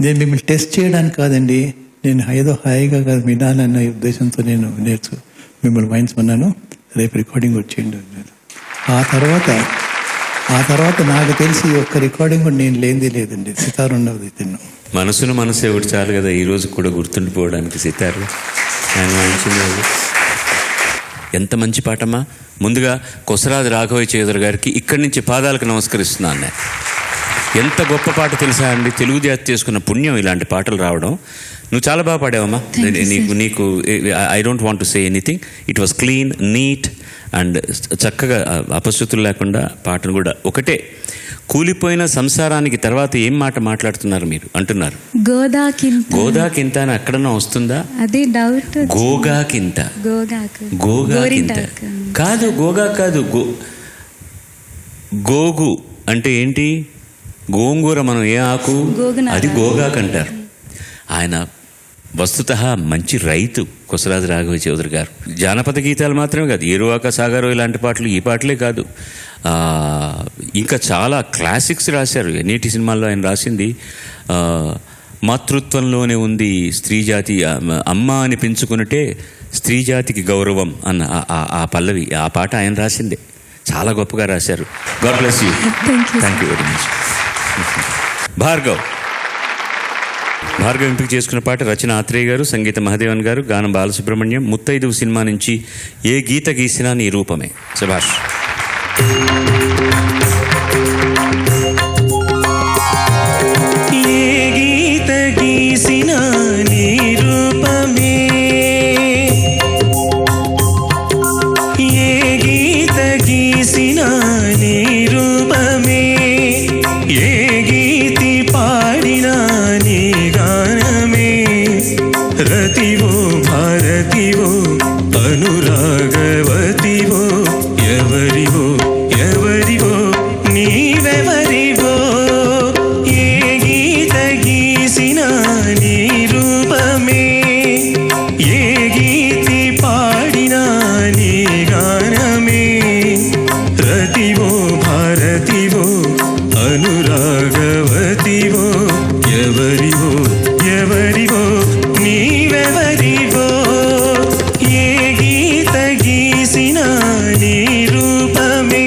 నేను మిమ్మల్ని టెస్ట్ చేయడానికి కాదండి, నేను ఏదో హాయిగా కాదు వినాలన్న ఉద్దేశంతో నేను మిమ్మల్ని వాయించమన్నాను. రేపు రికార్డింగ్ వచ్చేయండి. ఆ తర్వాత నాకు తెలిసి ఒక్క రికార్డింగ్ కూడా నేను లేదండి. సితార్ ఉన్నది తిన్నాను. మనసే ఒకటి చాలు కదా ఈ రోజు కూడా గుర్తుండిపోవడానికి. సితారు ఆయన వాయించింది. ఎంత మంచి పాటమ్మా. ముందుగా కొసరాజు రాఘవయ్య చౌదరి గారికి ఇక్కడి నుంచి పాదాలకు నమస్కరిస్తున్నాను నేను. ఎంత గొప్ప పాట తెలుసా అండి. తెలుగు జాతి చేసుకున్న పుణ్యం ఇలాంటి పాటలు రావడం. నువ్వు చాలా బాగా పాడావమ్మా. నీకు I don't want to say anything. It was clean, neat and చక్కగా అపశృతులు లేకుండా పాటను కూడా. ఒకటే కూలిపోయిన సంసారానికి తర్వాత ఏం మాట మాట్లాడుతున్నారు మీరు అంటున్నారు. గోదాకింత అని అక్కడన్నా వస్తుందా? అదే డౌట్. గోగాకింత కాదు, గోగా కాదు. గోగు అంటే ఏంటి? గోంగూర. మనం ఏ ఆకు? అది గోగాకు అంటారు. ఆయన వస్తుతః మంచి రైతు కొసరాజు రాఘవయ్య చౌదరి గారు. జానపద గీతాలు మాత్రమే కాదు, ఏరువాక సాగరో ఇలాంటి పాటలు, ఈ పాటలే కాదు, ఇంకా చాలా క్లాసిక్స్ రాశారు. ఎన్నిటి సినిమాల్లో ఆయన రాసింది మాతృత్వంలోనే ఉంది స్త్రీ జాతి, అమ్మ అని పెంచుకున్నట్టే స్త్రీ జాతికి గౌరవం అన్న ఆ పల్లవి, ఆ పాట ఆయన రాసిందే. చాలా గొప్పగా రాశారు. God bless you. Thank you very much. Bhargav ఎంపిక చేసుకున్న పాట రచన ఆత్రేయ గారు, సంగీత మహాదేవన్ గారు, గానం బాలసుబ్రహ్మణ్యం. ముత్తైదువు సినిమా నుంచి ఏ గీత గీసినా నీ రూపమే. శభాష్. ఏ గీత గీసినా నీ రూపమే, ఏ గీత గీసినా నీ రూపమే, ఏ గీతి పాడినా నీ గానమే, రతివో భారతివో అనురాగవతివో, ఎవరివో నీవెవరివో, ఏ గీత గీసినా నీ రూపమే, ఏ గీతి పాడినా నీ గానమే, రతివో భారతివో అనురాగవతివో, ఎవరివో నీవెవరివో, ఏ గీత గీసినా నీ రూపమే.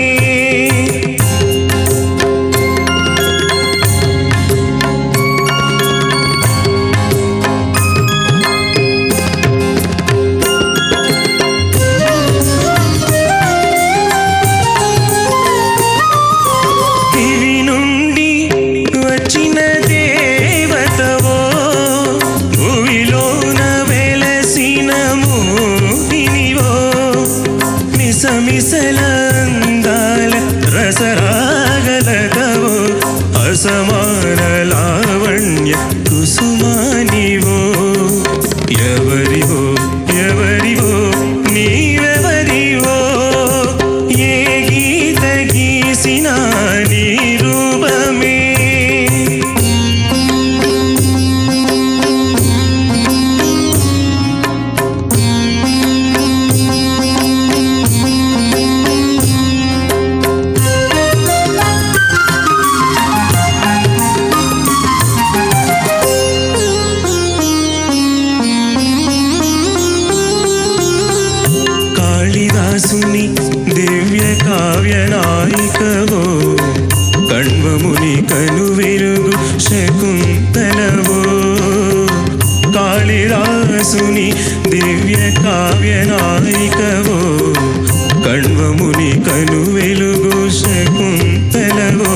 దివి నుండి వచ్చిన దేవతవో, భూమిలోన వెలసిన మోహినివో, మిసమిసల అందాల రసరాగలతవో, అసమాన లావణ్య కుసుమానివో, ఎవరివో నీవెవరివో, ఏ గీత గీసినా నీ రూపమే. కాళిదాసుని దివ్య కావ్య నాయికవో, కణ్వముని కనువెరుగు శకుంతలవో, కాళిదాసుని దివ్య కావ్య నాయికవో, కణ్వముని కనువెలుగు శకుంతలవో,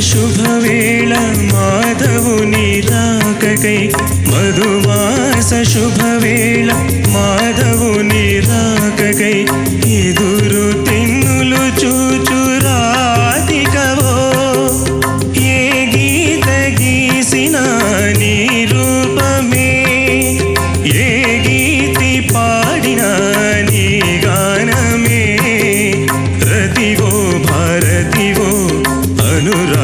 శుభవేళ మాధవుని రాకకై, మధుమాస శుభవేళ మాధవుని రాకకై, ఎదురు తెన్నులు చూచు రాధికవో, ఏ గీత గీసినా నీ రూపమే, ఏ గీతి పాడినా నీ గానమే, రతివో భారతివో అనురా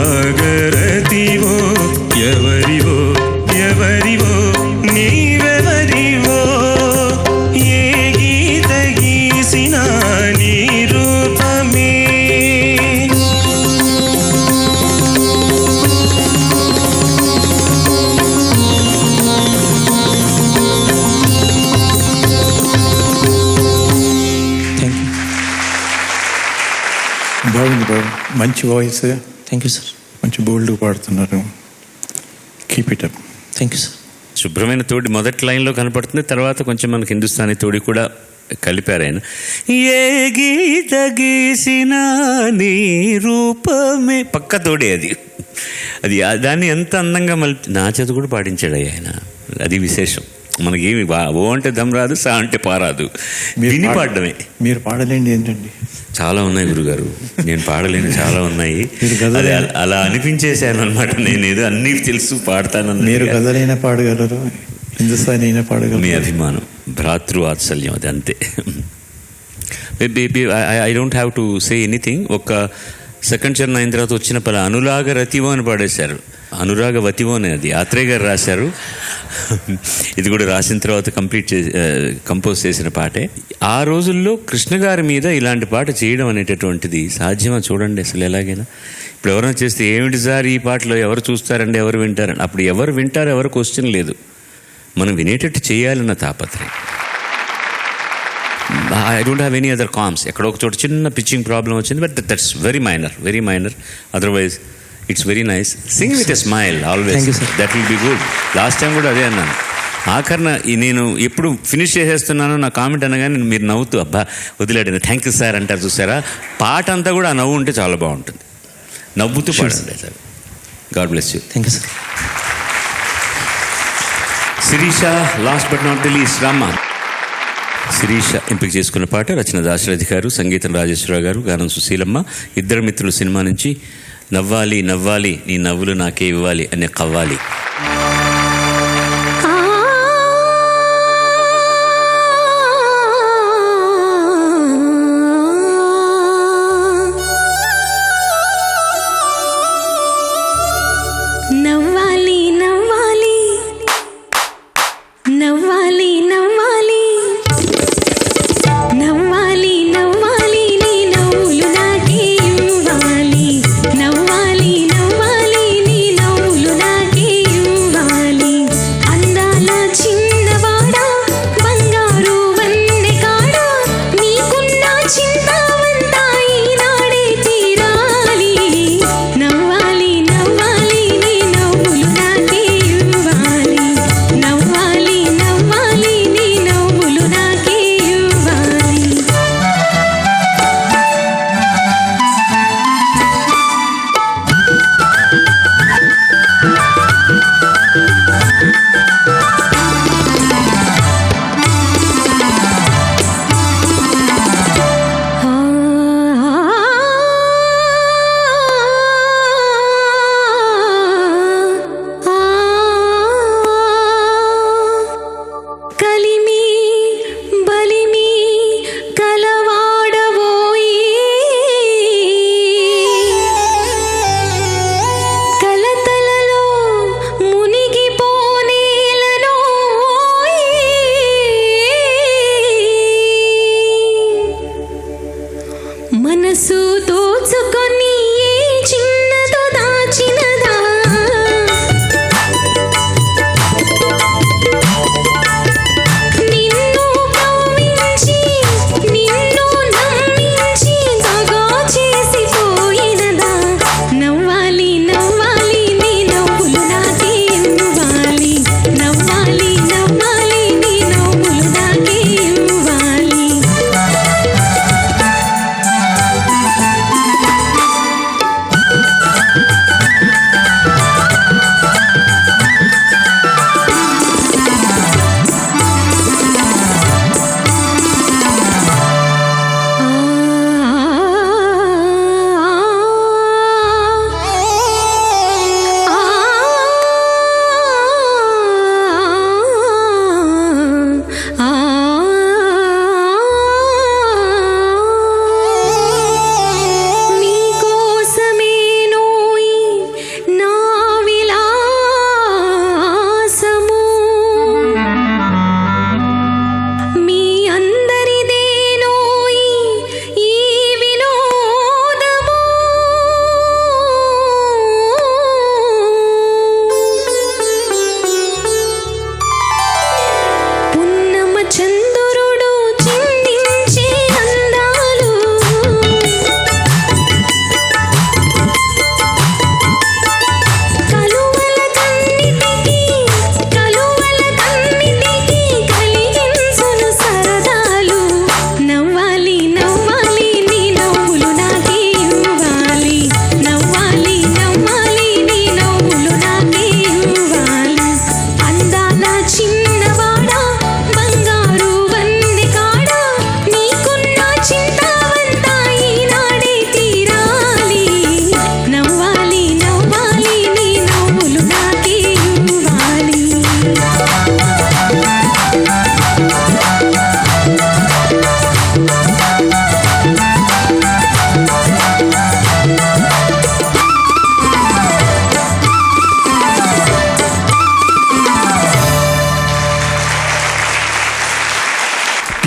బాగుంది బాబు, మంచి వాయిస్, థ్యాంక్ యూ సార్. మంచి బోల్డ్గా పాడుతున్నారు. Keep it up. Thank you sir. శుభ్రమైన తోడి మొదటి లైన్లో కనపడుతుంది, తర్వాత కొంచెం మనకి హిందుస్థానీ తోడి కూడా కలిపారు ఆయన. ఏ గీత గీసిన నీ రూపమే పక్క తోడే అది దాన్ని ఎంత అందంగా మళ్ళీ నా చేత కూడా పాడించాడు ఆయన. అది విశేషం. మనకేమి ఓ అంటే దమ్ రాదు, సా అంటే పారాదు, విని పాడడమే. మీరు పాడలేండి ఏంటండి? చాలా ఉన్నాయి గురుగారు, నేను పాడలేను, చాలా ఉన్నాయి. అది అలా అనిపించేశాను అనమాట. నేను ఏదో అన్నీ తెలుసు పాడతాను. మీరు గజలైనా పాడగలరు, హిందుస్థానీ అయినా పాడగలరు. మీ అభిమానం, భ్రాతృ వాత్సల్యం, అది అంతే. I don't have to say anything. ఒక సెకండ్ చరణం అయిన తర్వాత వచ్చిన పల అనురాగ రతివో అని పాడేశారు. అనురాగ వతివో అని అది ఆత్రేయ గారు రాశారు. ఇది కూడా రాసిన తర్వాత కంపోజ్ చేసిన పాటే. ఆ రోజుల్లో కృష్ణ గారి మీద ఇలాంటి పాట చేయడం అనేటటువంటిది సాధ్యమా చూడండి అసలు ఎలాగైనా. ఇప్పుడు ఎవరైనా చేస్తే ఏమిటి సార్ ఈ పాటలో ఎవరు చూస్తారండి, ఎవరు వింటారండి. అప్పుడు ఎవరు వింటారో ఎవరు క్వశ్చన్ లేదు, మనం వినేటట్టు చేయాలన్న తాపత్రయం. I don't have any other comms. ఎక్కడో ఒక చోట చిన్న పిచ్చింగ్ ప్రాబ్లం వచ్చింది, but that's very minor. Otherwise it's very nice. Sing with a smile always, that will be good. Last time కూడా అదే అన్నాను. ఆఖరణ నేను ఎప్పుడు ఫినిష్ చేసేస్తున్నానో నా కామెంట్ అనగానే మీరు నవ్వుతూ అబ్బా వదిలేడండి, థ్యాంక్ యూ సార్ అంటారు చూసారా. పాట అంతా కూడా ఆ నవ్వు ఉంటే చాలా బాగుంటుంది. నవ్వుతూ పాడండి sir. God bless you. Thank you sir. Shirisha, last but not the least, రామ్మ. శిరీష ఎంపిక చేసుకున్న పాట రచన దాశరథి గారు, సంగీతం రాజేశ్వరరావు గారు, గానం సుశీలమ్మ. ఇద్దరు మిత్రులు సినిమా నుంచి నవ్వాలి నవ్వాలి నీ నవ్వులు నాకే ఇవ్వాలి అనే కవ్వాలి. నవ్వాలి నవ్వాలి నవ్వాలి నవ్వాలి నవ్వాలి నవ్వాలి నీ నవ్వులు నాకే ఇవ్వాలి. నవ్వాలి నవ్వాలి నీ నవ్వులు నాకే ఇవ్వాలి. అందాల చిన్నవాడా బంగారు వన్నె కాడా నీకున్న చింతావంతా ఈనాడే తీరాలి. నవ్వాలి నవ్వాలి నీ నవ్వులు నాకే ఇవ్వాలి. నవ్వాలి నవ్వాలి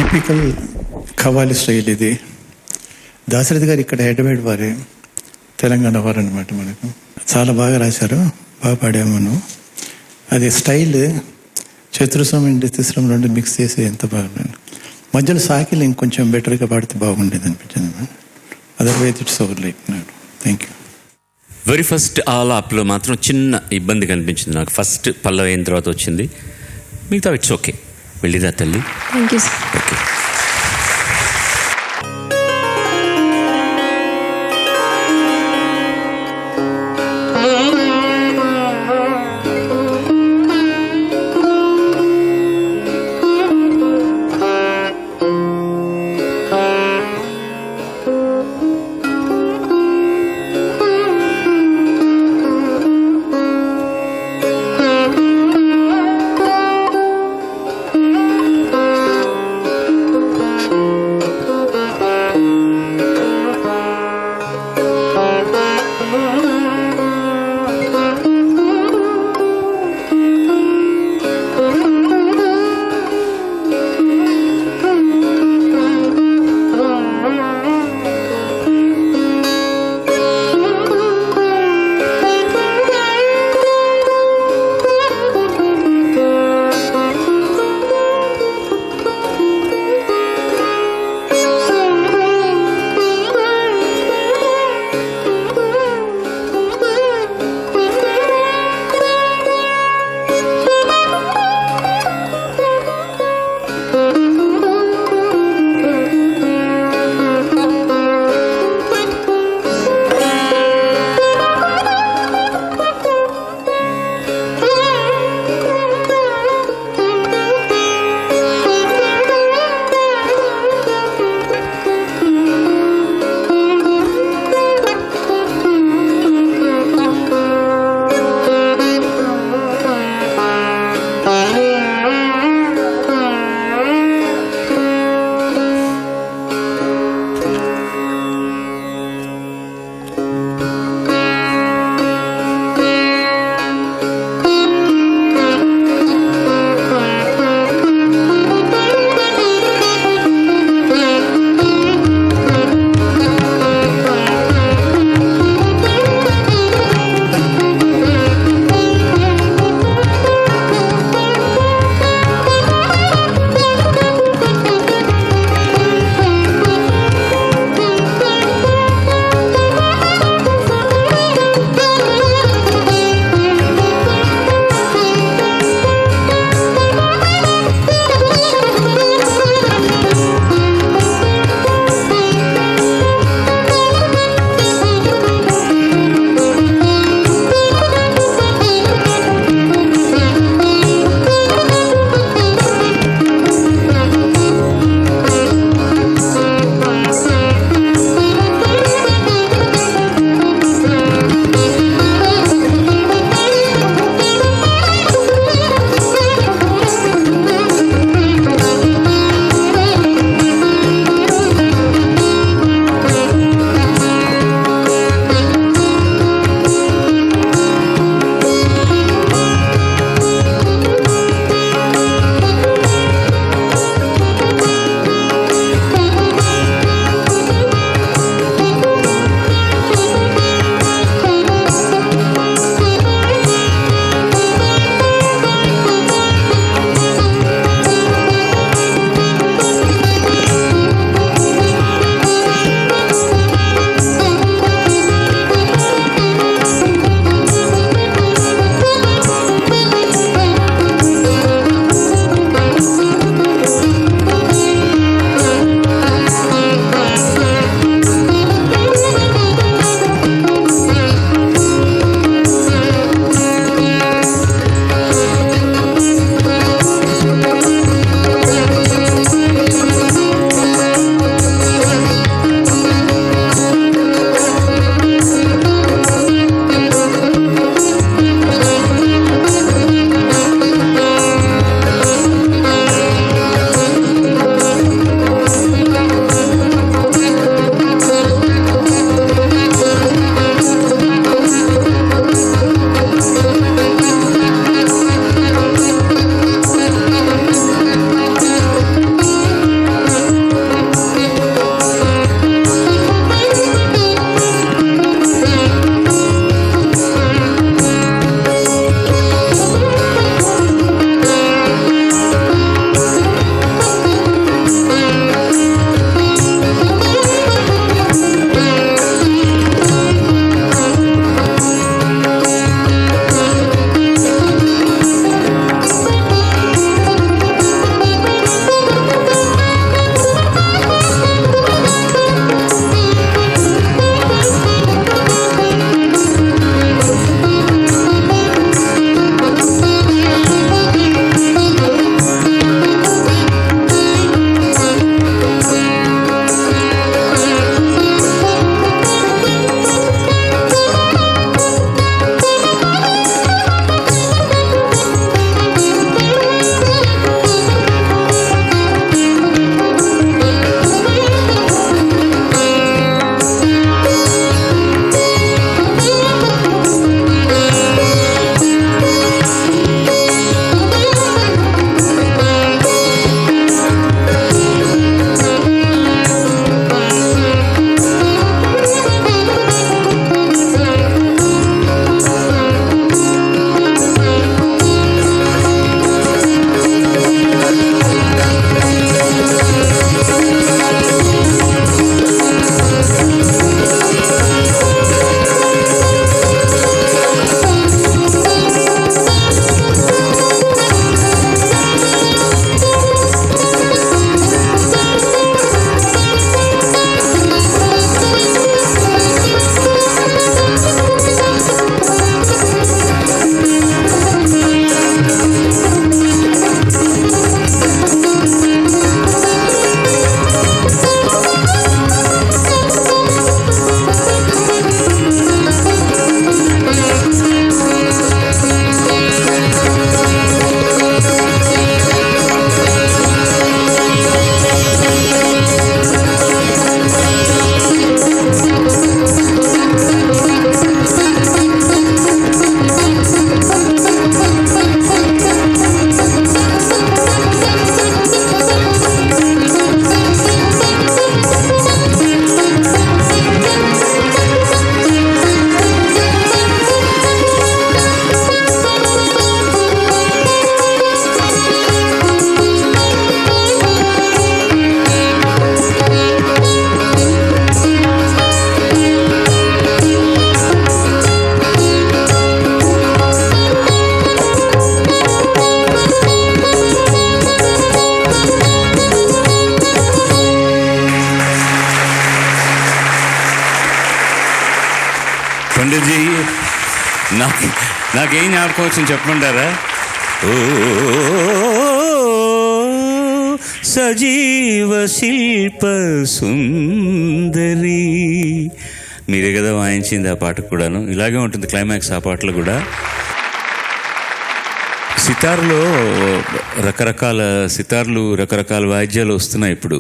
టిపికల్ ఖవాలి స్టైల్ ఇది. దాశరథి గారు ఇక్కడ హైదరాబాద్ వారే, తెలంగాణ వారు అనమాట. మనకు చాలా బాగా రాశారు, బాగా పాడాము మనం. అది స్టైల్ చతురస్రం అండ్ తిస్రం రెండు మిక్స్ చేసి ఎంత బాగుంది. మధ్యలో సాకిలు ఇంకొంచెం బెటర్గా పాడితే బాగుండేది అనిపించింది. Otherwise it's over like. Thank you. Very first ఆలాప్లో మాత్రం చిన్న ఇబ్బంది కనిపించింది నాకు. ఫస్ట్ పల్లవి అయిన తర్వాత వచ్చింది, మిగతా ఇట్స్ ఓకే. వెళ్ళిరా తల్లి. Thank you sir. ఓకే. నాకేం జ్ఞాపకం వచ్చింది చెప్పమంటారా? ఓ సజీవ శిల్ప సుందరి, మీరే కదా వాయించింది ఆ పాట కూడాను. ఇలాగే ఉంటుంది క్లైమాక్స్ ఆ పాటలు కూడా. సితార్లో రకరకాల సితార్లు, రకరకాల వాయిద్యాలు వస్తున్నాయి ఇప్పుడు.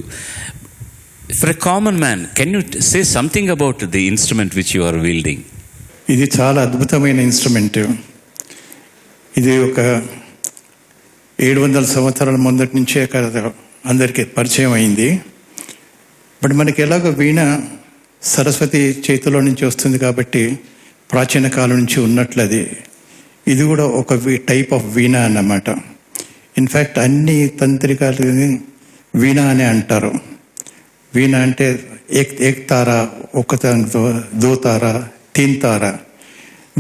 For a common man, can you say something about the instrument which you are wielding? ఇది చాలా అద్భుతమైన ఇన్స్ట్రుమెంట్. ఇది ఒక 700 సంవత్సరాల ముందటి నుంచే అందరికీ పరిచయం అయింది. బట్ మనకి ఎలాగో వీణ సరస్వతి చేతిలో నుంచి వస్తుంది కాబట్టి ప్రాచీన కాలం నుంచి ఉన్నట్లు అది. ఇది కూడా ఒక టైప్ ఆఫ్ వీణ అన్నమాట. ఇన్ఫ్యాక్ట్ అన్ని తంత్రికాలని వీణ అనే అంటారు. వీణ అంటే ఏక్ తారా, ఒక దో తారా, తీన్ తారా.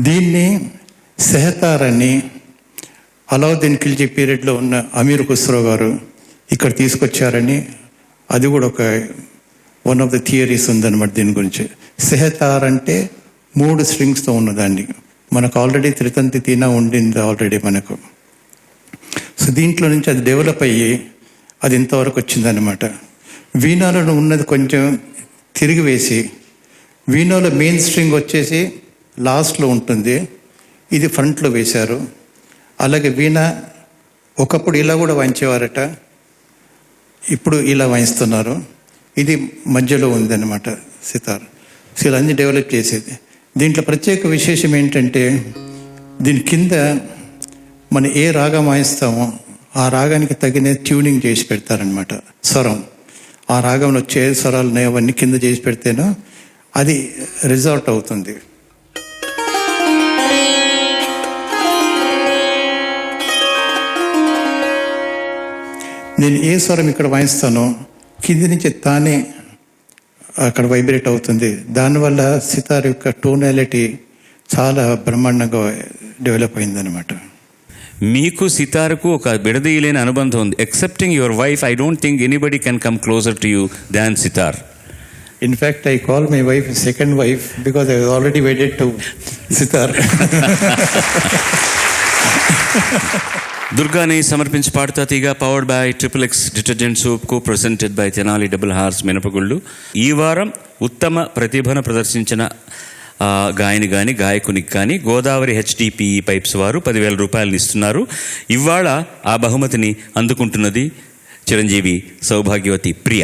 దీన్ని సెహతారని అలావుద్దీన్ ఖిల్జీ పీరియడ్లో ఉన్న అమీర్ ఖుస్రో గారు ఇక్కడ తీసుకొచ్చారని, అది కూడా ఒక వన్ ఆఫ్ ద థియరీస్ ఉందన్నమాట దీని గురించి. సెహతార్ అంటే 3 స్ట్రింగ్స్తో ఉన్నదాన్ని. మనకు ఆల్రెడీ త్రితంతి తీనా ఉండింది ఆల్రెడీ మనకు. సో దీంట్లో నుంచి అది డెవలప్ అయ్యి అది ఇంతవరకు వచ్చిందనమాట. వీణాలో ఉన్నది కొంచెం తిరిగి వేసి, వీణాలో మెయిన్ స్ట్రింగ్ వచ్చేసి లాస్ట్లో ఉంటుంది, ఇది ఫ్రంట్లో వేశారు. అలాగే వీణ ఒకప్పుడు ఇలా కూడా వాయించేవారట, ఇప్పుడు ఇలా వాయిస్తున్నారు. ఇది మధ్యలో ఉందన్నమాట సితార్. సో ఇలా అన్ని డెవలప్ చేసేది. దీంట్లో ప్రత్యేక విశేషం ఏంటంటే దీని కింద మనం ఏ రాగం వాయిస్తామో ఆ రాగానికి తగిన ట్యూనింగ్ చేసి పెడతారనమాట. స్వరం, ఆ రాగంలో వచ్చే స్వరాలు ఉన్నాయో అవన్నీ కింద చేసి పెడితేనో అది రిజల్ట్ అవుతుంది. నేను ఏ స్వరం ఇక్కడ వాయిస్తానో కింది నుంచి తానే అక్కడ వైబ్రేట్ అవుతుంది. దానివల్ల సితార్ యొక్క టోనాలిటీ చాలా బ్రహ్మాండంగా డెవలప్ అయిందనమాట. మీకు సితార్కు ఒక విడదీయలేని అనుబంధం ఉంది. Excepting your wife, I don't think anybody can come closer to you than sitar. In fact I call my wife second wife because I was already wedded to sitar. దుర్గాని సమర్పించి పాడుతా తీగ, powered by XXX detergent soap, co presented by Tenali double horse మినపగుళ్ళు. ఈ వారం ఉత్తమ ప్రతిభను ప్రదర్శించిన గాయకునికి కానీ గోదావరి HDPE పైప్స్ వారు 10,000 రూపాయలను ఇస్తున్నారు. ఇవాళ ఆ బహుమతిని అందుకుంటున్నది చిరంజీవి సౌభాగ్యవతి ప్రియ.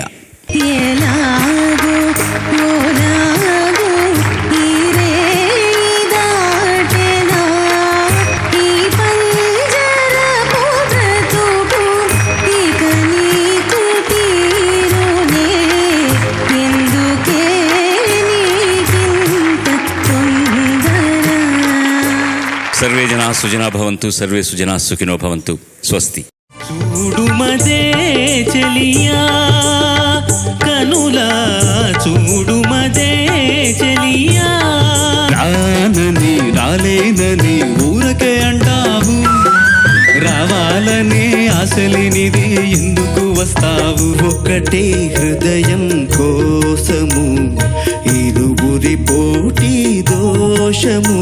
సర్వే జనా సుజనా భవంతు, సర్వే సుజనా సుఖినో భవంతు. స్వస్తి. చూడుమదే చెలియా కనులా, చూడుమదే చెలియా. రానని రాలేనని ఊరకే అంటావు, రావాలనే ఆశలేనిది ఎందుకు వస్తావు? ఒకటే హృదయం కోసము ఇరువురి పోటీ దోషము.